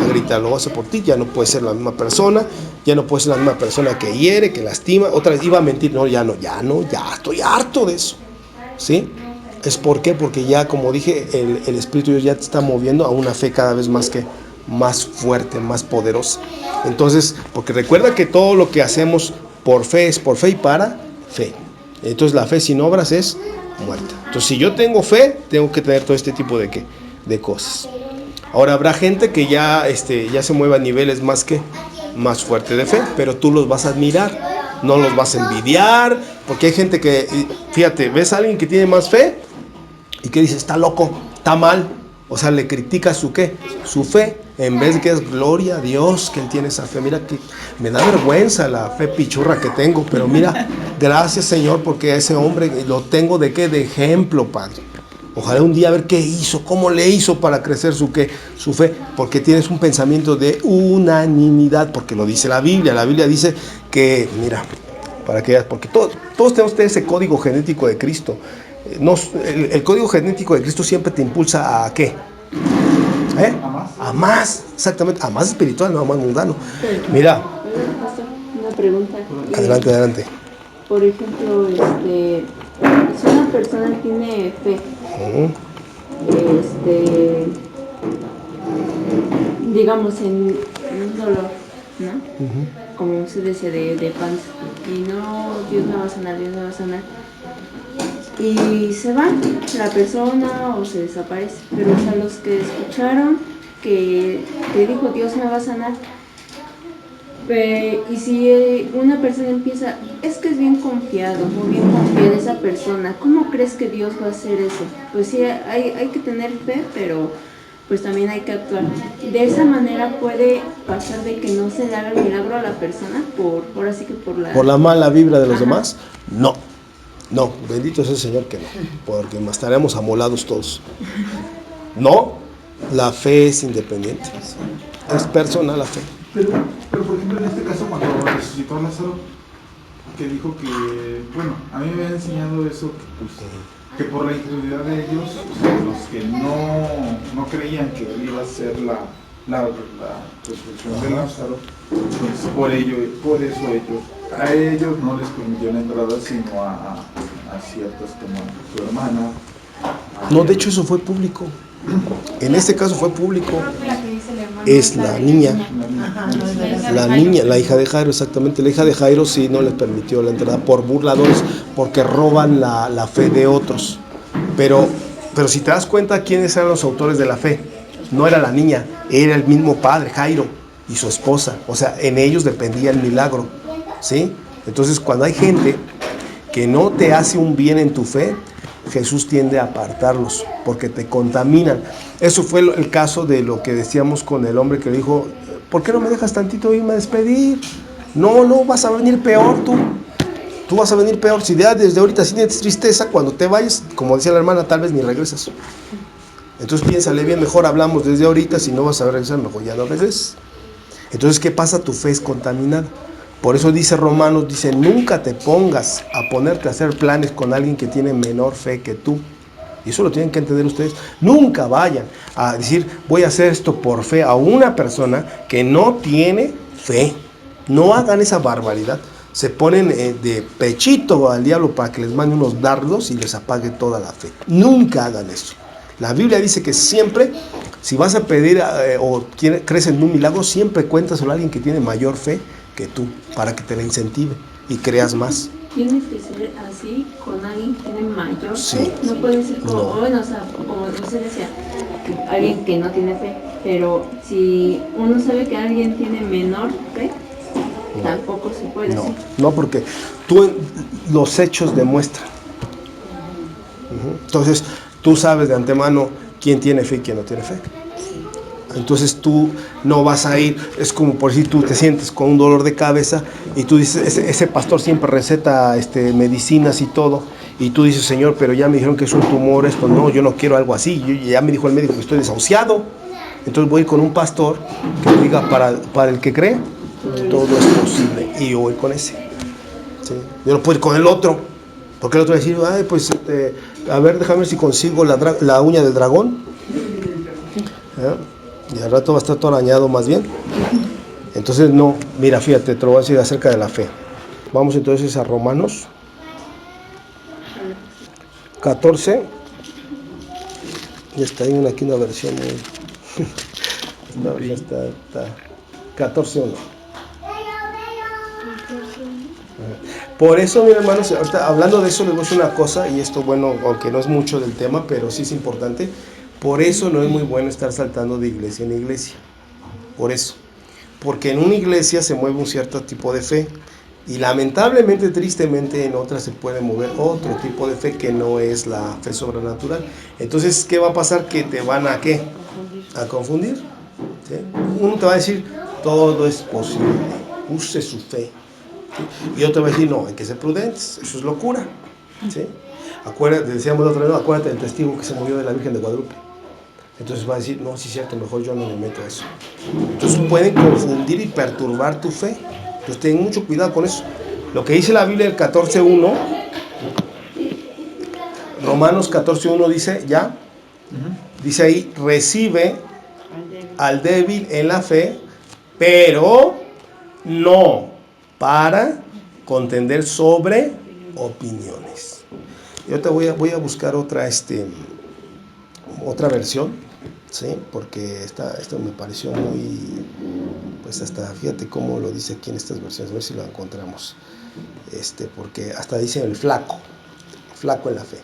gritar, lo voy a hacer por ti, ya no puedes ser la misma persona, ya no puedes ser la misma persona que hiere, que lastima, otra vez iba a mentir, ya estoy harto de eso, ¿sí? ¿Es por qué? Porque ya, como dije, el Espíritu de Dios ya te está moviendo a una fe cada vez más fuerte, más poderosa. Entonces, porque recuerda que todo lo que hacemos por fe es por fe y para fe. Entonces la fe sin obras es muerta. Entonces si yo tengo fe, tengo que tener todo este tipo de cosas. Ahora habrá gente que ya se mueve a niveles más fuertes de fe, pero tú los vas a admirar, no los vas a envidiar, porque hay gente que, fíjate, ves a alguien que tiene más fe y que dice, está loco, está mal. O sea, le critica su fe, en vez de que es gloria a Dios que él tiene esa fe. Mira que me da vergüenza la fe pichurra que tengo, pero mira, gracias Señor, porque a ese hombre lo tengo de ejemplo, Padre. Ojalá un día ver qué hizo, cómo le hizo para crecer su fe, porque tienes un pensamiento de unanimidad, porque lo dice la Biblia. La Biblia dice que, mira, para que veas, porque todos tenemos ese código genético de Cristo. El código genético de Cristo siempre te impulsa a ¿qué? A más, exactamente, a más espiritual, no a más mundano. Mira. Una pregunta. Adelante. Por ejemplo, si una persona tiene fe, digamos en un dolor, ¿no? Como usted decía de panza, y no, Dios me va a sanar. Y se va la persona o se desaparece, pero a los que escucharon que dijo Dios me va a sanar, y si una persona empieza, es que es bien confiado o bien confiada esa persona, ¿cómo crees que Dios va a hacer eso? Pues sí, hay que tener fe, pero pues también hay que actuar. De esa manera puede pasar de que no se le haga el milagro a la persona ahora sí que por la mala vibra de los demás. No, bendito sea el Señor que no, porque más estaremos amolados todos. No, la fe es independiente, es personal la fe. Pero por ejemplo en este caso cuando resucitó a Lázaro, que dijo que, bueno, a mí me había enseñado eso, que por la incredulidad de ellos, o sea, los que no creían que él iba a ser la resurrección de Lázaro, pues por eso a ellos no les permitió la entrada, sino a ciertas como a su hermana. No, de hecho eso fue público. En este caso fue público. Es la niña. La hija de Jairo, exactamente. La hija de Jairo sí no les permitió la entrada por burladores, porque roban la fe de otros. Pero si te das cuenta quiénes eran los autores de la fe, no era la niña, era el mismo padre, Jairo, y su esposa. O sea, en ellos dependía el milagro, ¿sí? Entonces, cuando hay gente que no te hace un bien en tu fe, Jesús tiende a apartarlos porque te contaminan. Eso fue el caso de lo que decíamos con el hombre que le dijo, ¿por qué no me dejas tantito irme a despedir? No, vas a venir peor tú vas a venir peor. Si ya desde ahorita sientes tristeza, cuando te vayas, como decía la hermana, tal vez ni regresas. Entonces piénsale bien, mejor hablamos desde ahorita, si no vas a regresar, mejor ya no regreses. Entonces, ¿qué pasa? Tu fe es contaminada. Por eso dice Romanos, nunca te pongas a ponerte a hacer planes con alguien que tiene menor fe que tú. Y eso lo tienen que entender ustedes. Nunca vayan a decir, voy a hacer esto por fe a una persona que no tiene fe. No hagan esa barbaridad. Se ponen de pechito al diablo para que les mande unos dardos y les apague toda la fe. Nunca hagan eso. La Biblia dice que siempre Si vas a pedir crees en un milagro, siempre cuéntaselo a alguien que tiene mayor fe que tú, para que te la incentive y creas más. Tienes que ser así con alguien que tiene mayor Sí. fe. No puede ser como, No. bueno, o sea, como usted decía, alguien que no tiene fe. Pero si uno sabe que alguien tiene menor fe, tampoco se puede. No, ¿Sí? no, porque los hechos demuestran. Entonces, tú sabes de antemano quién tiene fe y quién no tiene fe. Entonces tú no vas a ir, es como por si tú te sientes con un dolor de cabeza y tú dices, ese pastor siempre receta medicinas y todo, y tú dices, Señor, pero ya me dijeron que es un tumor, esto no, yo no quiero algo así, ya me dijo el médico que estoy desahuciado, entonces voy con un pastor que me diga, para el que cree, todo es posible, y yo voy con ese. ¿Sí? Yo no puedo ir con el otro, porque el otro va a decir, ay, pues, a ver, déjame ver si consigo la uña del dragón. Y al rato va a estar todo arañado más bien. Entonces no, mira, fíjate, te lo voy a decir acerca de la fe. Vamos entonces a Romanos 14. Ya está, hay aquí una versión muy... No, ya está 14.1. Por eso, mis hermanos, ahorita hablando de eso les voy a decir una cosa, y esto, bueno, aunque no es mucho del tema, pero sí es importante. Por eso no es muy bueno estar saltando de iglesia en iglesia. Por eso. Porque en una iglesia se mueve un cierto tipo de fe. Y lamentablemente, tristemente, en otras se puede mover otro tipo de fe que no es la fe sobrenatural. Entonces, ¿qué va a pasar? Que te van a ¿qué? A confundir. ¿Sí? Uno te va a decir, todo es posible. Use su fe. ¿Sí? Y otro va a decir, no, hay que ser prudentes. Eso es locura. ¿Sí? Acuérdate, decíamos la otra vez, no, acuérdate del testigo que se murió de la Virgen de Guadalupe. Entonces va a decir, no, sí es cierto, mejor yo no me meto a eso. Entonces pueden confundir y perturbar tu fe. Entonces ten mucho cuidado con eso. Lo que dice la Biblia el 14.1, Romanos 14.1 dice, ¿ya? Dice ahí, recibe al débil en la fe, pero no para contender sobre opiniones. Yo te voy a buscar otra versión, ¿sí? Porque esto me pareció muy, pues hasta fíjate cómo lo dice aquí en estas versiones, a ver si lo encontramos, porque hasta dice el flaco en la fe,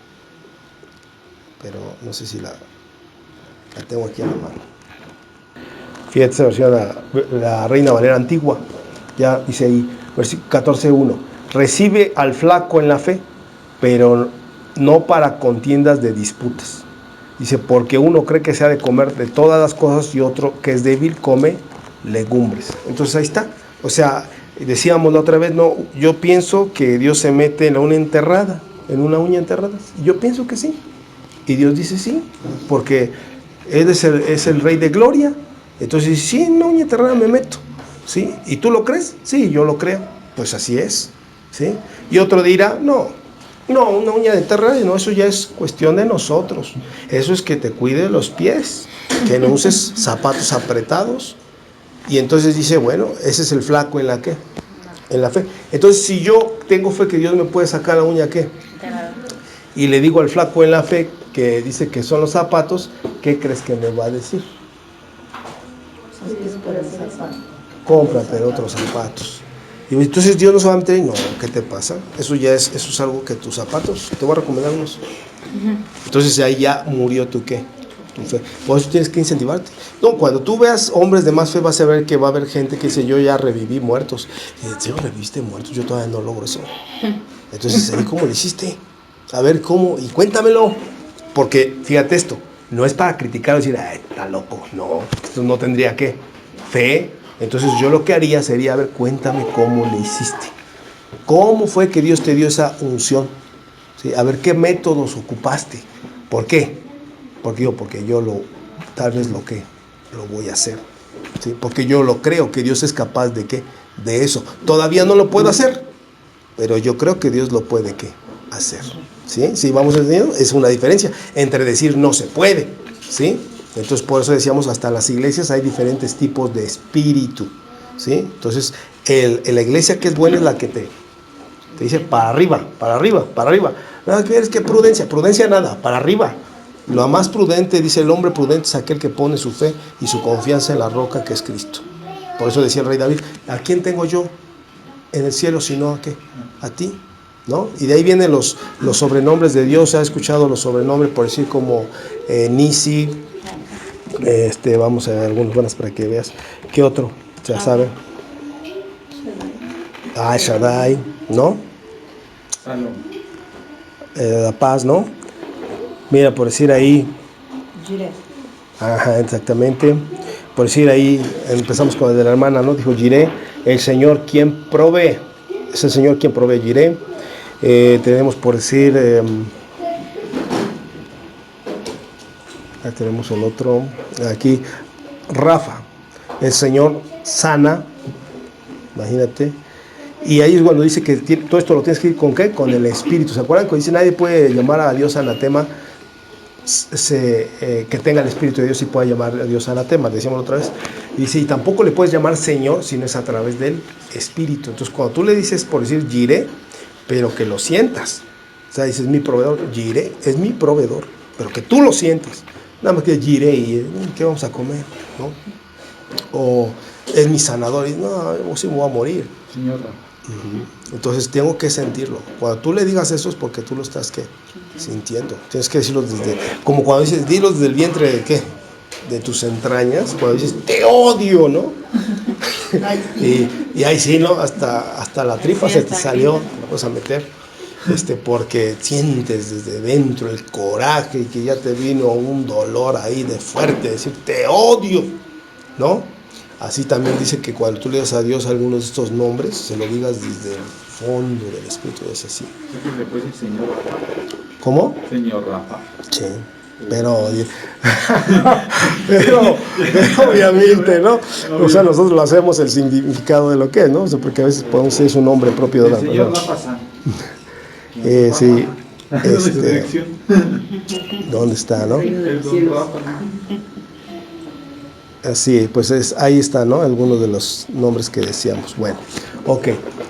pero no sé si la tengo aquí a la mano. Fíjate esa versión, la Reina Valera antigua, ya dice ahí, versículo 14.1, recibe al flaco en la fe, pero no para contiendas de disputas. Dice, porque uno cree que se ha de comer de todas las cosas y otro que es débil come legumbres. Entonces ahí está. O sea, decíamos la otra vez, no, yo pienso que Dios se mete en una uña enterrada. Yo pienso que sí. Y Dios dice sí, porque Él es el Rey de Gloria. Entonces, sí, en una uña enterrada me meto. ¿Sí? ¿Y tú lo crees? Sí, yo lo creo. Pues así es. ¿Sí? Y otro dirá, no, una uña de enterrada, no, eso ya es cuestión de nosotros. Eso es que te cuide los pies, que no uses zapatos apretados. Y entonces dice, bueno, ese es el flaco en la ¿qué? En la fe. Entonces, si yo tengo fe que Dios me puede sacar la uña, ¿qué? Y le digo al flaco en la fe que dice que son los zapatos, ¿qué crees que me va a decir? Cómprate otros zapatos. Y entonces Dios no se va a meter y no, ¿qué te pasa? Eso es algo que tus zapatos, te voy a recomendar unos. Entonces ahí ya murió tu ¿qué? Tu fe. Por eso tienes que incentivarte. No, cuando tú veas hombres de más fe vas a ver que va a haber gente que dice, yo ya reviví muertos. Y ¿sí reviviste muertos? Yo todavía no logro eso. Entonces ahí, ¿cómo lo hiciste? A ver, ¿cómo? Y cuéntamelo. Porque, fíjate esto, no es para criticar o decir, ay, está loco. No, esto no tendría ¿qué? Fe. Entonces yo lo que haría sería, a ver, cuéntame cómo le hiciste. ¿Cómo fue que Dios te dio esa unción? ¿Sí? A ver, ¿qué métodos ocupaste? ¿Por qué? Porque yo tal vez lo voy a hacer. ¿Sí? Porque yo lo creo, que Dios es capaz de ¿qué? De eso. Todavía no lo puedo hacer, pero yo creo que Dios lo puede ¿qué? Hacer. ¿Sí? Si vamos entendiendo, es una diferencia entre decir no se puede, ¿sí? Entonces, por eso decíamos, hasta en las iglesias hay diferentes tipos de espíritu, ¿sí? Entonces, la iglesia que es buena es la que te dice para arriba, para arriba, para arriba. No, es que prudencia nada, para arriba, Lo más prudente, dice el hombre prudente, es aquel que pone su fe y su confianza en la roca que es Cristo. Por eso decía el rey David, ¿a quién tengo yo en el cielo sino a qué? A ti, ¿no? Y de ahí vienen los sobrenombres de Dios. ¿Ha escuchado los sobrenombres, por decir, como Nisi? Vamos a ver algunas buenas para que veas. ¿Qué otro? Ya saben. Shaddai, ¿no? La paz, ¿no? Mira, por decir ahí. Ajá, exactamente. Por decir ahí, empezamos con el de la hermana, ¿no? Dijo Jireh, el Señor quien provee. Es el Señor quien provee, Jireh. Tenemos por decir. Ahí tenemos el otro. Aquí, Rafa. El Señor sana. Imagínate. Y ahí es cuando dice que todo esto lo tienes que ir con ¿qué? Con el Espíritu. ¿Se acuerdan? Cuando dice nadie puede llamar a Dios anatema que tenga el Espíritu de Dios y pueda llamar a Dios anatema. Decíamos otra vez. Y dice, y tampoco le puedes llamar Señor si no es a través del Espíritu. Entonces cuando tú le dices, por decir Jireh, pero que lo sientas. O sea, dices mi proveedor, Jireh es mi proveedor, pero que tú lo sientas. Nada más que Jireh y ¿qué vamos a comer? ¿No? O es mi sanador y no, yo sí me voy a morir. Señor. Entonces tengo que sentirlo. Cuando tú le digas eso es porque tú lo estás ¿qué? Sintiendo. Tienes que decirlo desde, como cuando dices, dilo desde el vientre de ¿qué? De tus entrañas. Cuando dices, te odio, ¿no? y ahí sí, ¿no? Hasta la tripa sí, se te aquí. salió, vamos a meter. Porque sientes desde dentro el coraje y que ya te vino un dolor ahí de fuerte, decir, te odio, ¿no? Así también dice que cuando tú le das a Dios algunos de estos nombres, se lo digas desde el fondo del Espíritu, es así. Le puedes decir Señor Rafa. ¿Cómo? Señor Rafa. Sí, pero obviamente, ¿no? O sea, nosotros lo hacemos el significado de lo que es, ¿no? O sea, porque a veces podemos decir su nombre propio de la persona. Señor Rafa San. Sí. Dirección. ¿Dónde está, no? El don Rafa. Así, pues ahí está, ¿no? Algunos de los nombres que decíamos. Bueno, ok.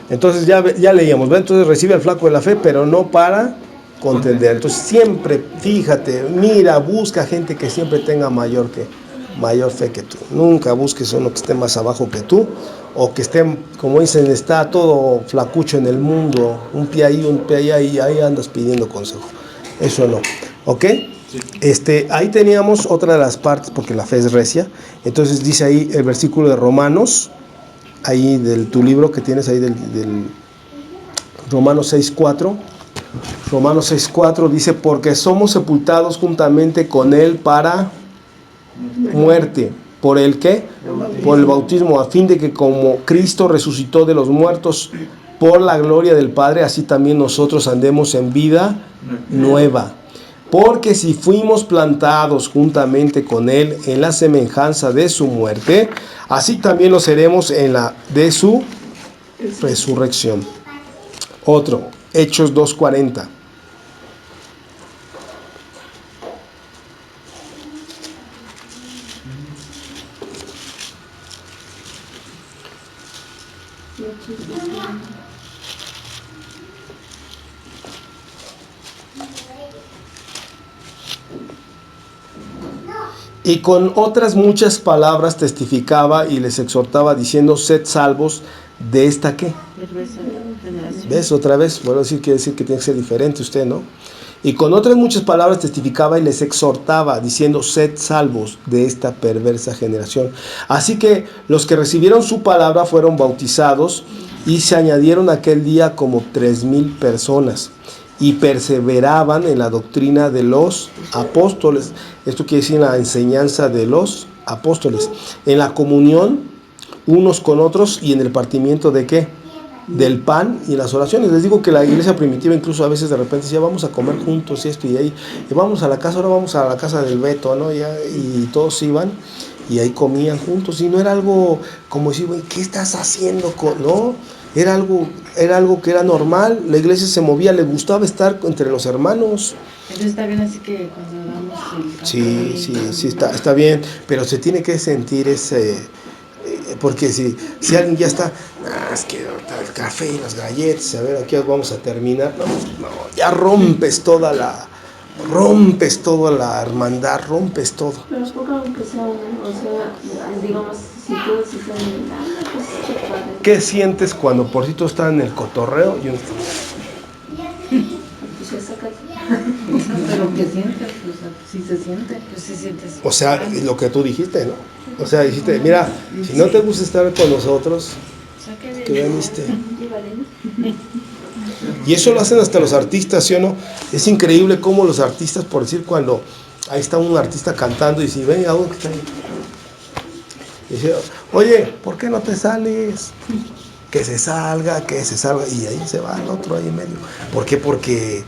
Entonces ya leíamos, ¿ven? Entonces recibe al flaco de la fe, pero no para contender. Entonces siempre, fíjate, mira, busca gente que siempre tenga mayor fe que tú. Nunca busques uno que esté más abajo que tú, o que esté, como dicen, está todo flacucho en el mundo, un pie ahí, un pie ahí, ahí andas pidiendo consejo. Eso no, ¿ok? Ahí teníamos otra de las partes, porque la fe es recia. Entonces dice ahí el versículo de Romanos, ahí de tu libro que tienes ahí del Romanos 6:4. Romanos 6:4 dice, porque somos sepultados juntamente con Él para muerte. ¿Por el qué? Por el bautismo, a fin de que como Cristo resucitó de los muertos por la gloria del Padre, así también nosotros andemos en vida nueva. Porque si fuimos plantados juntamente con Él en la semejanza de su muerte, así también lo seremos en la de su resurrección. Otro, Hechos 2:40. Y con otras muchas palabras testificaba y les exhortaba diciendo, sed salvos de esta ¿qué? ¿Ves? Otra vez, vuelvo a decir, quiere decir que tiene que ser diferente usted, ¿no? Y con otras muchas palabras testificaba y les exhortaba diciendo, sed salvos de esta perversa generación. Así que los que recibieron su palabra fueron bautizados y se añadieron aquel día como 3,000 personas. Y perseveraban en la doctrina de los apóstoles. Esto quiere decir en la enseñanza de los apóstoles. En la comunión unos con otros y en el partimiento de ¿qué? Del pan y las oraciones. Les digo que la iglesia primitiva incluso a veces de repente decía, vamos a comer juntos y esto y ahí. Y vamos a la casa, ahora vamos a la casa del Beto, ¿no? Y todos iban y ahí comían juntos. Y no era algo como decir, güey, ¿qué estás haciendo? ¿No? Era algo que era normal, la iglesia se movía, le gustaba estar entre los hermanos. Entonces está bien así que cuando damos el café. Sí, está bien, pero se tiene que sentir ese, porque si alguien ya está, es que el café y las galletas, a ver, aquí vamos a terminar, no, ya rompes toda rompes toda la hermandad, rompes todo. Pero es poco aunque sea uno, o sea, digamos, si todos están en nada, pues qué padre. ¿Qué sientes cuando por si todos están en el cotorreo y uno está... Pues ya saca. Pero ¿qué sientes? O sea, sí se siente, pues sí sientes. O sea, lo que tú dijiste, ¿no? O sea, dijiste, mira, si no te gusta estar con nosotros, que veniste. Y eso lo hacen hasta los artistas, ¿sí o no? Es increíble cómo los artistas, por decir, cuando ahí está un artista cantando y dice, ven, ¿a dónde está ahí? Y dice, oye, ¿por qué no te sales? Que se salga, y ahí se va el otro ahí en medio. ¿Por qué? Porque,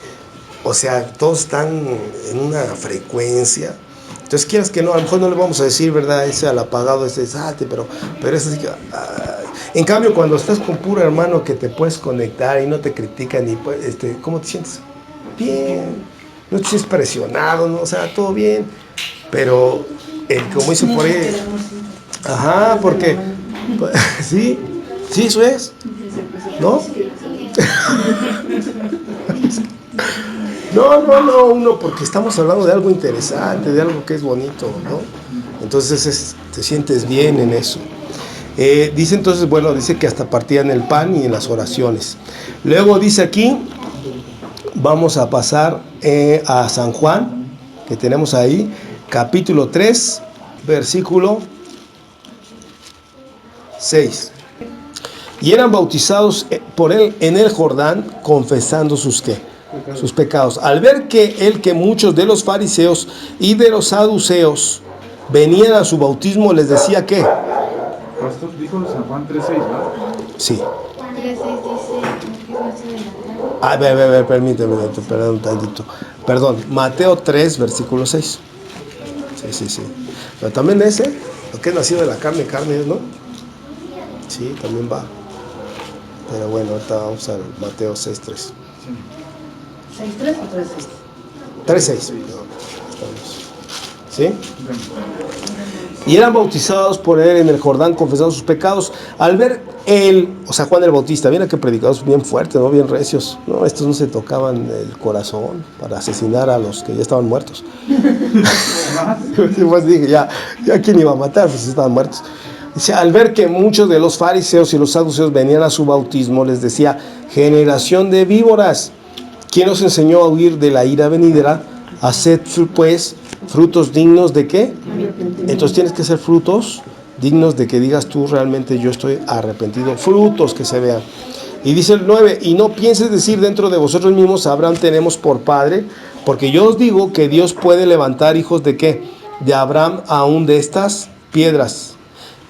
o sea, todos están en una frecuencia. Entonces, quieras que no, a lo mejor no le vamos a decir, ¿verdad? Ese al apagado, ese salte, pero es así que... En cambio, cuando estás con puro hermano que te puedes conectar y no te critican, y ¿cómo te sientes? Bien, no te sientes presionado, ¿no? O sea, todo bien, pero como dicen por ahí, ajá, porque, sí, eso es, ¿no? No, uno, porque estamos hablando de algo interesante, de algo que es bonito, ¿no? Entonces te sientes bien en eso. Dice entonces, bueno, dice que hasta partían el pan y en las oraciones. Luego dice aquí, vamos a pasar a San Juan, que tenemos ahí, capítulo 3, versículo 6. Y eran bautizados por él en el Jordán, confesando sus pecados. Al ver que muchos de los fariseos y de los saduceos venían a su bautismo, les decía que... Pastor, dijo San Juan 3:6, ¿verdad? Sí. 3:6 dice, A ver, permíteme, perdón un tantito. Perdón, Mateo 3, versículo 6. Sí. Pero también ese, lo que es nacido de la carne, ¿no? Sí, también va. Pero bueno, ahorita vamos al Mateo 6:3. ¿6:3 o 3:6? 3:6. ¿Sí? Y eran bautizados por él en el Jordán, confesando sus pecados. Al ver él, o sea, Juan el Bautista, mira que predicados bien fuertes, ¿no? Bien recios. No, estos no se tocaban el corazón para asesinar a los que ya estaban muertos. Pues dije, ya quién iba a matar, pues estaban muertos. Dice, al ver que muchos de los fariseos y los saduceos venían a su bautismo, les decía, generación de víboras, ¿quién os enseñó a huir de la ira venidera? Haced pues frutos dignos de ¿qué? Entonces tienes que ser frutos dignos de que digas tú realmente yo estoy arrepentido, frutos que se vean. Y dice el 9, y no pienses decir dentro de vosotros mismos, Abraham tenemos por padre, porque yo os digo que Dios puede levantar hijos de ¿qué? De Abraham aún de estas piedras.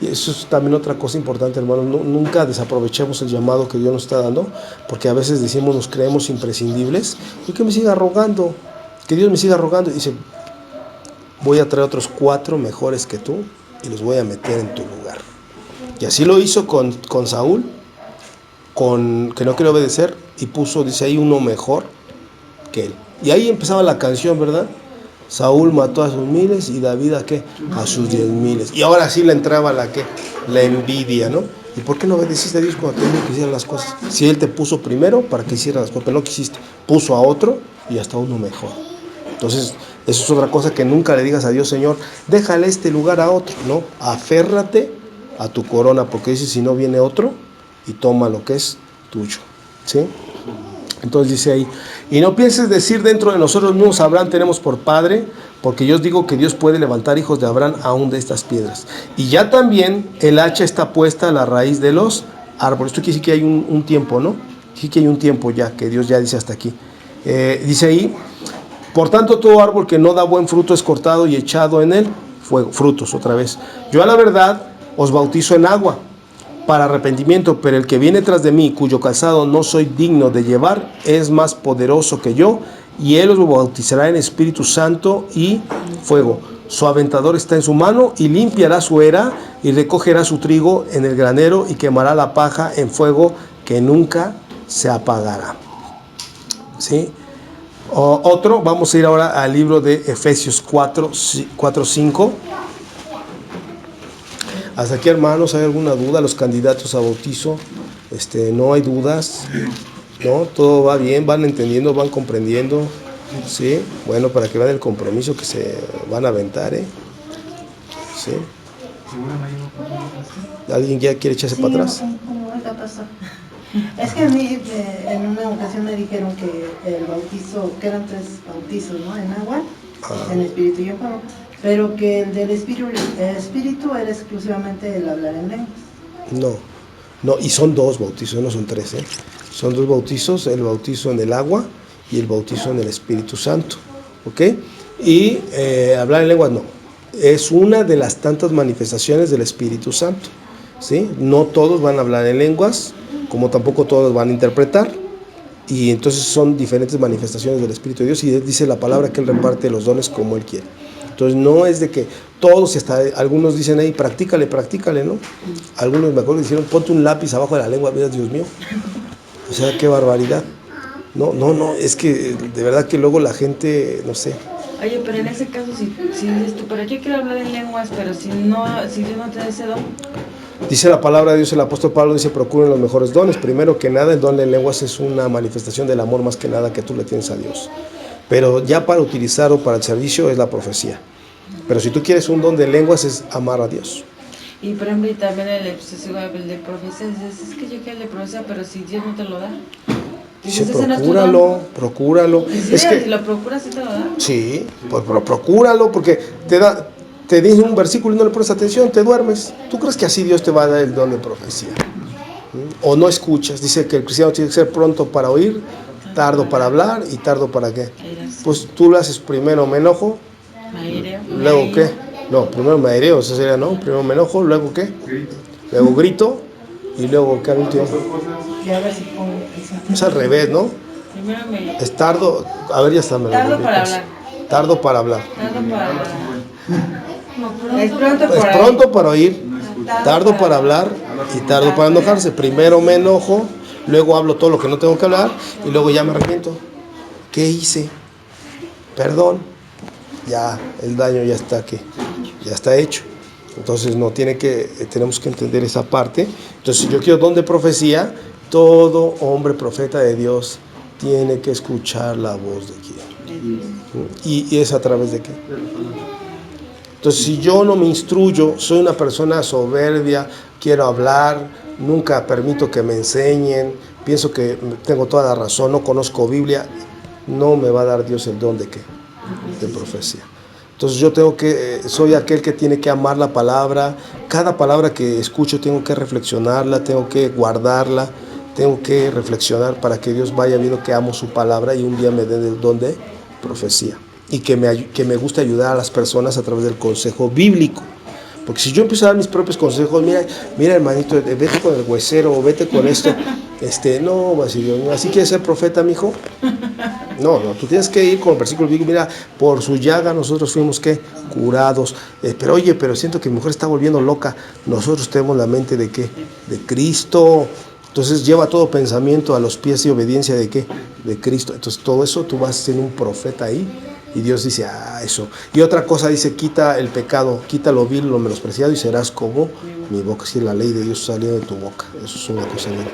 Y eso es también otra cosa importante, hermanos, nunca desaprovechemos el llamado que Dios nos está dando, porque a veces decimos, nos creemos imprescindibles, y que me siga rogando, que Dios me siga rogando, y dice, voy a traer otros 4 mejores que tú, y los voy a meter en tu lugar. Y así lo hizo con Saúl, que no quería obedecer, y puso, dice ahí, uno mejor que él. Y ahí empezaba la canción, ¿verdad? Saúl mató a sus miles y David ¿a qué? A sus 10,000. Y ahora sí le entraba la envidia, ¿no? ¿Y por qué no obedeciste a Dios cuando te dijo que hicieras las cosas? Si Él te puso primero para que hicieras las cosas, pero no quisiste. Puso a otro y hasta uno mejor. Entonces, eso es otra cosa que nunca le digas a Dios, Señor, déjale este lugar a otro, ¿no? Aférrate a tu corona, porque dice, si no viene otro y toma lo que es tuyo, ¿sí? Entonces dice ahí, y no pienses decir dentro de nosotros mismos, Abraham tenemos por padre, porque yo os digo que Dios puede levantar hijos de Abraham aún de estas piedras. Y ya también el hacha está puesta a la raíz de los árboles. Esto quiere decir que hay un tiempo, ¿no? Sí que hay un tiempo ya, que Dios ya dice hasta aquí. Dice ahí, por tanto todo árbol que no da buen fruto es cortado y echado en él fuego. Frutos, otra vez. Yo a la verdad os bautizo en agua para arrepentimiento, pero el que viene tras de mí, cuyo calzado no soy digno de llevar, es más poderoso que yo, y él os bautizará en Espíritu Santo y fuego. Su aventador está en su mano, y limpiará su era, y recogerá su trigo en el granero, y quemará la paja en fuego que nunca se apagará. ¿Sí? Vamos a ir ahora al libro de Efesios 4:5. Hasta aquí, hermanos, ¿hay alguna duda? Los candidatos a bautizo, no hay dudas, ¿no? Todo va bien, van entendiendo, van comprendiendo, Sí, bueno, para que vean el compromiso que se van a aventar, ¿eh? Sí. ¿Alguien ya quiere echarse para atrás? Oiga, pastor. Es que a mí en una ocasión me dijeron que el bautizo, que eran 3 bautizos, ¿no? En agua, en espíritu y en fuego, pero que el del espíritu era exclusivamente el hablar en lenguas. No, y son 2 bautizos, no son 3, ¿eh? Son 2 bautizos, el bautizo en el agua y el bautizo en el Espíritu Santo, ¿ok? Y hablar en lenguas no, es una de las tantas manifestaciones del Espíritu Santo, ¿sí? No todos van a hablar en lenguas, como tampoco todos van a interpretar, y entonces son diferentes manifestaciones del Espíritu de Dios, y dice la palabra que Él reparte los dones como Él quiere. Entonces no es de que todos, algunos dicen ahí, practícale, ¿no? Algunos me acuerdo que dijeron, ponte un lápiz abajo de la lengua, mira, Dios mío. O sea, qué barbaridad. No, es que de verdad que luego la gente, no sé. Oye, pero en ese caso, si dices tú, pero yo quiero hablar en lenguas, pero si Dios no te da ese don. Dice la palabra de Dios, el apóstol Pablo dice, procuren los mejores dones. Primero que nada, el don de lenguas es una manifestación del amor más que nada que tú le tienes a Dios. Pero ya para utilizarlo para el servicio es la profecía. Pero si tú quieres un don de lenguas es amar a Dios. Y por ejemplo, y también el de profecía, es que yo quiero el de profecía, pero si Dios no te lo da. Dice, Dices, procúralo. ¿Y Es que, si lo procuras, sí te lo da? sí, pues procúralo, porque te dice un versículo y no le pones atención, te duermes. ¿Tú crees que así Dios te va a dar el don de profecía? O no escuchas. Dice que el cristiano tiene que ser pronto para oír, tardo para hablar y tardo para qué. Pues tú lo haces primero, me enojo, luego qué. No, primero me aireo, eso sería, ¿no? Primero me enojo, luego qué. Luego grito y luego qué al último. Y a ver si pongo esa. Es al revés, ¿no? Primero me... Es tardo, a ver, ya está. Tardo para hablar. Tardo para hablar. Tardo para... Es pronto para oír, tardo para hablar y tardo para enojarse. Primero me enojo, luego hablo todo lo que no tengo que hablar y luego ya me arrepiento. ¿Qué hice? Perdón. Ya, el daño ya está aquí, ya está hecho. Entonces tenemos que entender esa parte. Entonces, si yo quiero don de profecía, todo hombre profeta de Dios tiene que escuchar la voz de quién. ¿Y es a través de qué? Entonces, si yo no me instruyo, soy una persona soberbia, quiero hablar, nunca permito que me enseñen, pienso que tengo toda la razón, no conozco Biblia, no me va a dar Dios el don de qué, de profecía. Entonces soy aquel que tiene que amar la palabra, cada palabra que escucho tengo que reflexionarla, tengo que guardarla, tengo que reflexionar para que Dios vaya viendo que amo su palabra y un día me dé el don de profecía. Y que me gusta ayudar a las personas a través del consejo bíblico. Porque si yo empiezo a dar mis propios consejos, mira hermanito, vete con el huesero, o vete con esto, no, Basilio, ¿así quieres ser profeta, mijo? No, tú tienes que ir con el versículo bíblico, mira, por su llaga nosotros fuimos, ¿qué? Curados. Pero siento que mi mujer está volviendo loca. Nosotros tenemos la mente de ¿qué? De Cristo. Entonces lleva todo pensamiento a los pies y obediencia de ¿qué? De Cristo. Entonces todo eso tú vas a ser un profeta ahí. Y Dios dice, eso. Y otra cosa dice, quita el pecado, quita lo vil, lo menospreciado y serás como mi boca. Si la ley de Dios salió de tu boca. Eso es una cosa bien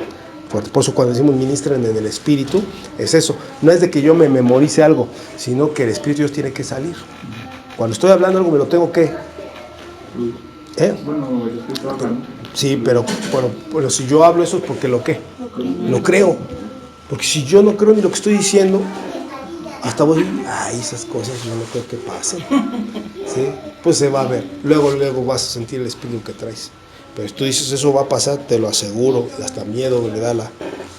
fuerte. Por eso cuando decimos ministren en el Espíritu, es eso. No es de que yo me memorice algo, sino que el Espíritu de Dios tiene que salir. Cuando estoy hablando algo me lo tengo que... Sí, pero si yo hablo eso es porque lo creo. Porque si yo no creo ni lo que estoy diciendo... Hasta voy, esas cosas yo no creo que pasen, ¿sí? Pues se va a ver, luego vas a sentir el espíritu que traes, pero si tú dices eso va a pasar, te lo aseguro, hasta miedo le da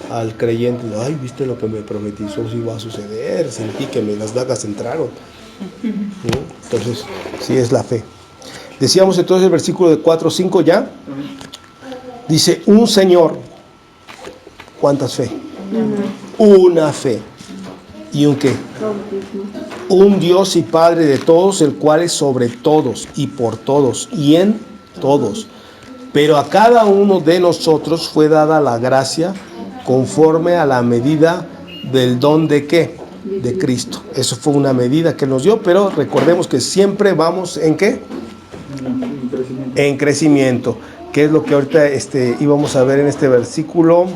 al creyente, viste lo que me profetizó, sí va a suceder, sentí que las dagas entraron, ¿sí? Entonces, sí es la fe. Decíamos entonces el versículo de 4, 5 ya, dice, un Señor, ¿cuántas fe? Una fe. ¿Y un qué? Un Dios y Padre de todos, el cual es sobre todos y por todos y en todos. Pero a cada uno de nosotros fue dada la gracia conforme a la medida del don de ¿qué? De Cristo. Eso fue una medida que nos dio, pero recordemos que siempre vamos ¿en qué? En crecimiento. Que es lo que ahorita íbamos a ver en este versículo,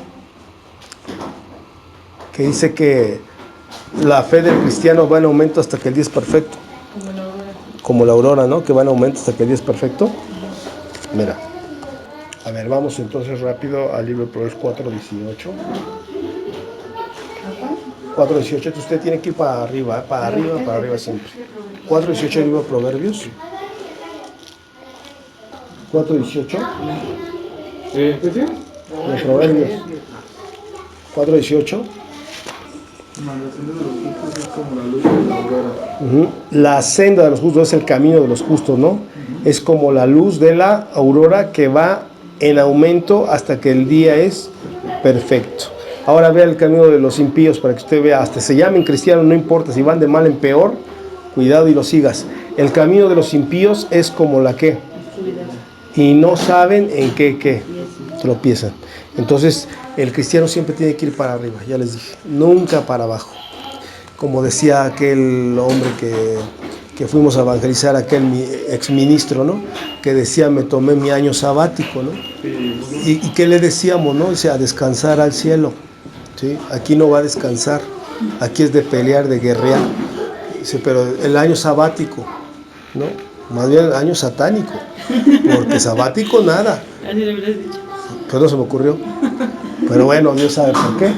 que dice que la fe del cristiano va en aumento hasta que el día es perfecto. Como la aurora, ¿no? Que va en aumento hasta que el día es perfecto. Mira. A ver, vamos entonces rápido al libro de Proverbios 4:18. 4:18, usted tiene que ir para arriba siempre. 4:18 el libro de Proverbios. 4:18. ¿Qué sí? De Proverbios. 4:18. La senda de los justos es el camino de los justos, ¿no? Es como la luz de la aurora que va en aumento hasta que el día es perfecto. Ahora vea el camino de los impíos para que usted vea, hasta se llamen cristianos, no importa si van de mal en peor, cuidado y lo sigas. El camino de los impíos es como la que, y no saben en qué tropiezan. Entonces el cristiano siempre tiene que ir para arriba, ya les dije, nunca para abajo. Como decía aquel hombre que fuimos a evangelizar, aquel exministro, ¿no? Que decía, me tomé mi año sabático, ¿no? ¿Y qué le decíamos, no? Dice, a descansar al cielo, ¿sí? Aquí no va a descansar, aquí es de pelear, de guerrear. Dice, pero el año sabático, ¿no? Más bien el año satánico, porque sabático nada. Así le hubieras dicho. Pues no se me ocurrió. Pero bueno, Dios sabe por qué.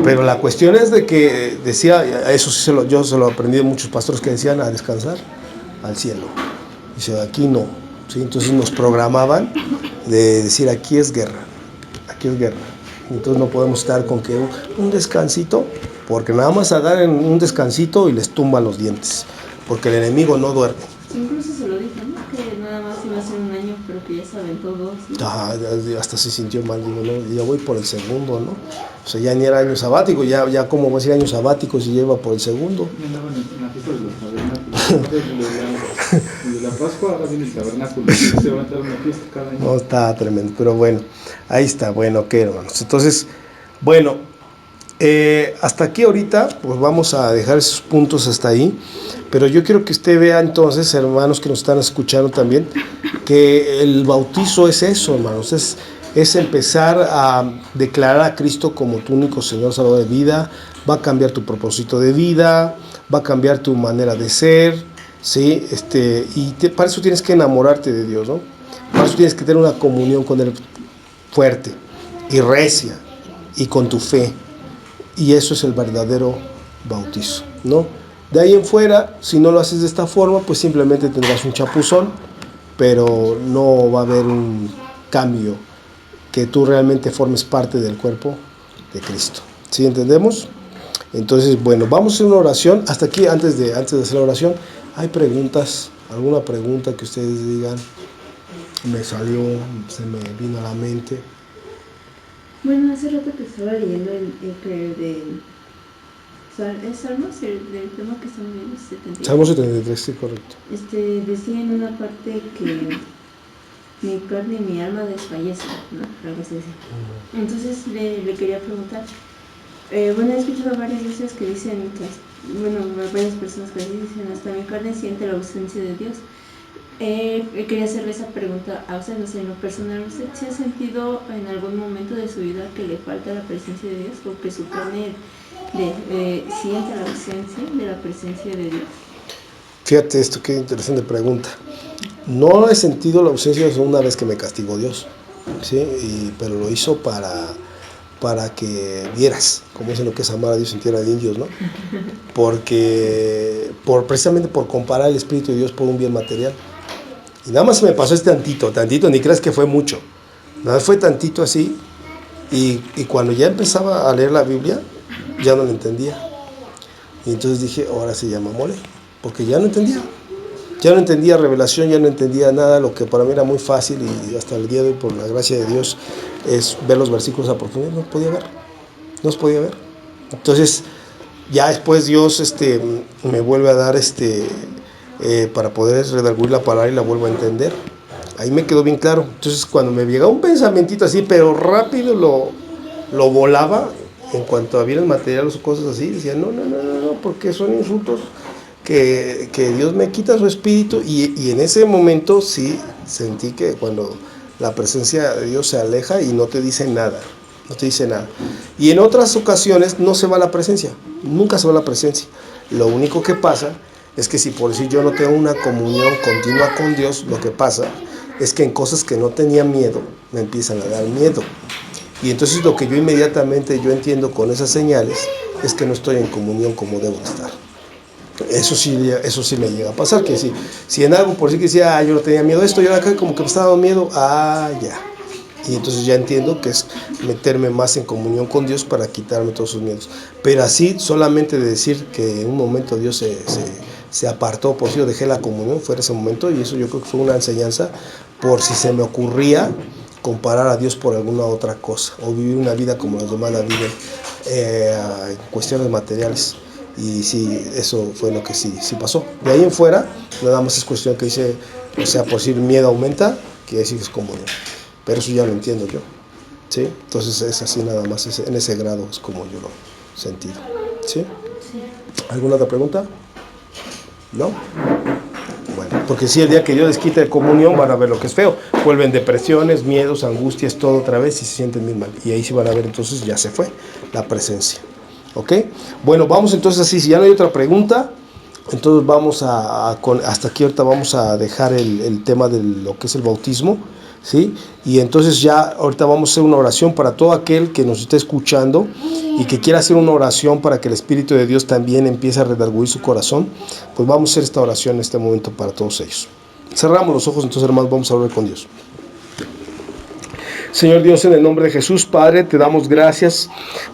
Pero la cuestión es de que decía, eso sí yo se lo aprendí de muchos pastores que decían, a descansar al cielo. Dice, aquí no. ¿Sí? Entonces nos programaban de decir, aquí es guerra. Entonces no podemos estar con que un descansito, porque nada más agarren un descansito y les tumban los dientes, porque el enemigo no duerme. Incluso se lo dije, ¿no? Que nada más iba a ser un año, pero que ya saben todos, ¿no? Hasta se sintió mal, digo, no, ya voy por el segundo, ¿no? O sea, ya ni era año sabático, ya cómo va a ser año sabático si lleva por el segundo. Me andaban en la fiesta de los tabernáculos. De la Pascua ahora viene el tabernáculo. Se va a dar una fiesta cada año. No, está tremendo, pero bueno, ahí está, bueno, ok, hermanos. Entonces, bueno, hasta aquí ahorita, pues vamos a dejar esos puntos hasta ahí. Pero yo quiero que usted vea entonces, hermanos que nos están escuchando también, que el bautizo es eso, hermanos, es empezar a declarar a Cristo como tu único Señor, Salvador de vida. Va a cambiar tu propósito de vida, va a cambiar tu manera de ser, ¿sí? Para eso tienes que enamorarte de Dios, ¿no? Para eso tienes que tener una comunión con Él fuerte y recia y con tu fe. Y eso es el verdadero bautizo, ¿no? De ahí en fuera, si no lo haces de esta forma, pues simplemente tendrás un chapuzón, pero no va a haber un cambio, que tú realmente formes parte del cuerpo de Cristo. ¿Sí entendemos? Entonces, bueno, vamos a hacer una oración. Hasta aquí, antes de hacer la oración, ¿hay preguntas? ¿Alguna pregunta que ustedes digan? Me salió, se me vino a la mente. Bueno, hace rato que estaba leyendo ¿es Salmos? El tema que estamos viendo, 73. Salmo 73, sí, correcto. Decía en una parte que mi carne y mi alma desfallecen, ¿no? Algo así decía. Entonces le quería preguntar, bueno, he escuchado varias veces que dicen, varias personas que dicen, hasta mi carne siente la ausencia de Dios. Quería hacerle esa pregunta a usted, no sé, en lo personal, ¿usted se ha sentido en algún momento de su vida que le falta la presencia de Dios o que su carne siente la ausencia de la presencia de Dios? Fíjate esto, qué interesante pregunta. No he sentido la ausencia de Dios una vez que me castigó Dios, ¿sí? Pero lo hizo para que vieras cómo es lo que es amar a Dios en tierra de indios, ¿no? Precisamente por comparar el Espíritu de Dios por un bien material. Y nada más se me pasó tantito, ni creas que fue mucho. Nada más fue tantito así. Y cuando ya empezaba a leer la Biblia, ya no la entendía. Y entonces dije, ahora se llama mole, porque ya no entendía. Ya no entendía revelación, ya no entendía nada, lo que para mí era muy fácil y hasta el día de hoy, por la gracia de Dios, es ver los versículos a profundidad. No los podía ver. Entonces, ya después Dios me vuelve a dar para poder redarguir la palabra y la vuelvo a entender. Ahí me quedó bien claro. Entonces, cuando me llegaba un pensamentito así, pero rápido lo volaba, en cuanto a bienes materiales o cosas así, decía, no, porque son insultos que Dios me quita su espíritu. Y en ese momento sí sentí que cuando la presencia de Dios se aleja y no te dice nada, no te dice nada. Y en otras ocasiones no se va la presencia, nunca se va la presencia. Lo único que pasa es que si por decir yo no tengo una comunión continua con Dios, lo que pasa es que en cosas que no tenía miedo, me empiezan a dar miedo. Y entonces lo que yo inmediatamente yo entiendo con esas señales es que no estoy en comunión como debo estar. Eso sí me llega a pasar, que si en algo por decir que decía, yo no tenía miedo a esto, yo acá como que me estaba dando miedo, ya. Y entonces ya entiendo que es meterme más en comunión con Dios para quitarme todos sus miedos. Pero así solamente de decir que en un momento Dios se apartó, por si yo dejé la comunión, fue ese momento, y eso yo creo que fue una enseñanza por si se me ocurría comparar a Dios por alguna otra cosa, o vivir una vida como los demás la viven, en cuestiones materiales. Y sí, eso fue lo que sí pasó. De ahí en fuera, nada más es cuestión que dice, o sea, por decir miedo aumenta, quiere decir que es comunión. Pero eso ya lo entiendo yo, ¿sí? Entonces es así nada más, en ese grado es como yo lo he sentido, ¿sí? ¿Alguna otra pregunta? ¿No? Bueno, porque si el día que Dios les quita de comunión van a ver lo que es feo. Vuelven depresiones, miedos, angustias, todo otra vez y se sienten bien mal. Y ahí sí van a ver, entonces ya se fue la presencia. ¿Ok? Bueno, vamos entonces así, si ya no hay otra pregunta, entonces vamos hasta aquí ahorita vamos a dejar el tema de lo que es el bautismo, ¿sí? Y entonces ya ahorita vamos a hacer una oración para todo aquel que nos esté escuchando y que quiera hacer una oración para que el Espíritu de Dios también empiece a redarguir su corazón. Pues vamos a hacer esta oración en este momento para todos ellos. Cerramos los ojos, entonces hermanos, vamos a hablar con Dios. Señor Dios, en el nombre de Jesús, Padre, te damos gracias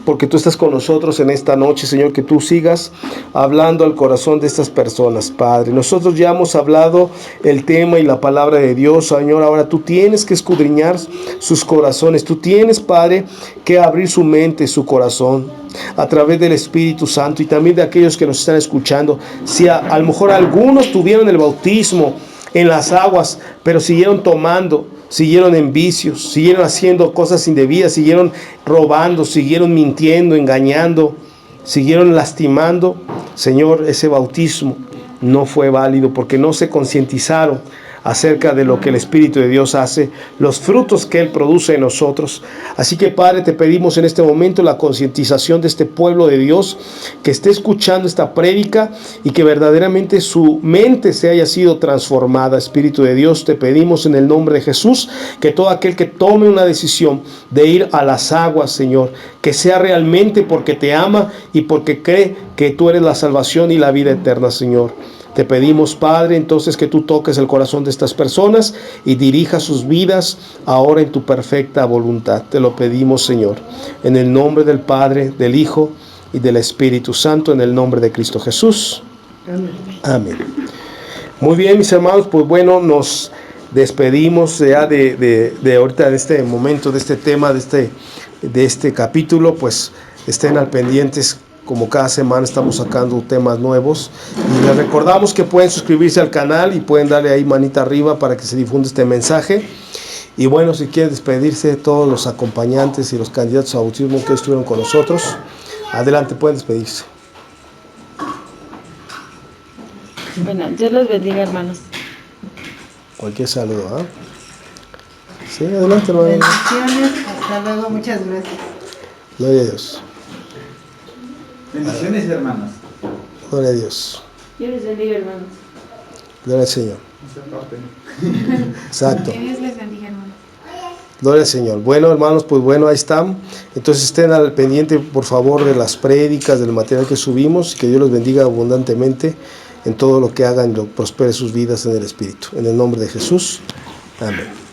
porque tú estás con nosotros en esta noche, Señor, que tú sigas hablando al corazón de estas personas, Padre. Nosotros ya hemos hablado el tema y la palabra de Dios, Señor. Ahora tú tienes que escudriñar sus corazones. Tú tienes, Padre, que abrir su mente, su corazón, a través del Espíritu Santo y también de aquellos que nos están escuchando. Si a lo mejor algunos tuvieron el bautismo en las aguas, pero siguieron tomando, siguieron en vicios, siguieron haciendo cosas indebidas, siguieron robando, siguieron mintiendo, engañando, siguieron lastimando, Señor, ese bautismo no fue válido porque no se concientizaron acerca de lo que el Espíritu de Dios hace, los frutos que Él produce en nosotros. Así que, Padre, te pedimos en este momento la concientización de este pueblo de Dios que esté escuchando esta prédica y que verdaderamente su mente se haya sido transformada. Espíritu de Dios, te pedimos en el nombre de Jesús que todo aquel que tome una decisión de ir a las aguas, Señor, que sea realmente porque te ama y porque cree que tú eres la salvación y la vida eterna, Señor. Te pedimos, Padre, entonces que tú toques el corazón de estas personas y dirijas sus vidas ahora en tu perfecta voluntad. Te lo pedimos, Señor, en el nombre del Padre, del Hijo y del Espíritu Santo, en el nombre de Cristo Jesús. Amén. Amén. Muy bien, mis hermanos, pues bueno, nos despedimos ya de ahorita, de este momento, de este tema, de este capítulo. Pues estén al pendientes. Como cada semana estamos sacando temas nuevos y les recordamos que pueden suscribirse al canal y pueden darle ahí manita arriba para que se difunda este mensaje. Y bueno, si quieren despedirse de todos los acompañantes y los candidatos a bautismo que estuvieron con nosotros, adelante, pueden despedirse. Bueno, Dios los bendiga, hermanos. Cualquier saludo, ¿ah? Sí, adelante, hermano. Bendiciones, hasta luego, muchas gracias. Gloria a Dios. Bendiciones, hermanos. Gloria a Dios. Dios les bendiga, hermanos. Gloria al Señor. Exacto. Que Dios les bendiga, hermano. Gloria al Señor. Bueno, hermanos, pues bueno, ahí están. Entonces estén al pendiente, por favor, de las prédicas, del material que subimos. Que Dios los bendiga abundantemente en todo lo que hagan y lo prospere sus vidas en el Espíritu. En el nombre de Jesús. Amén.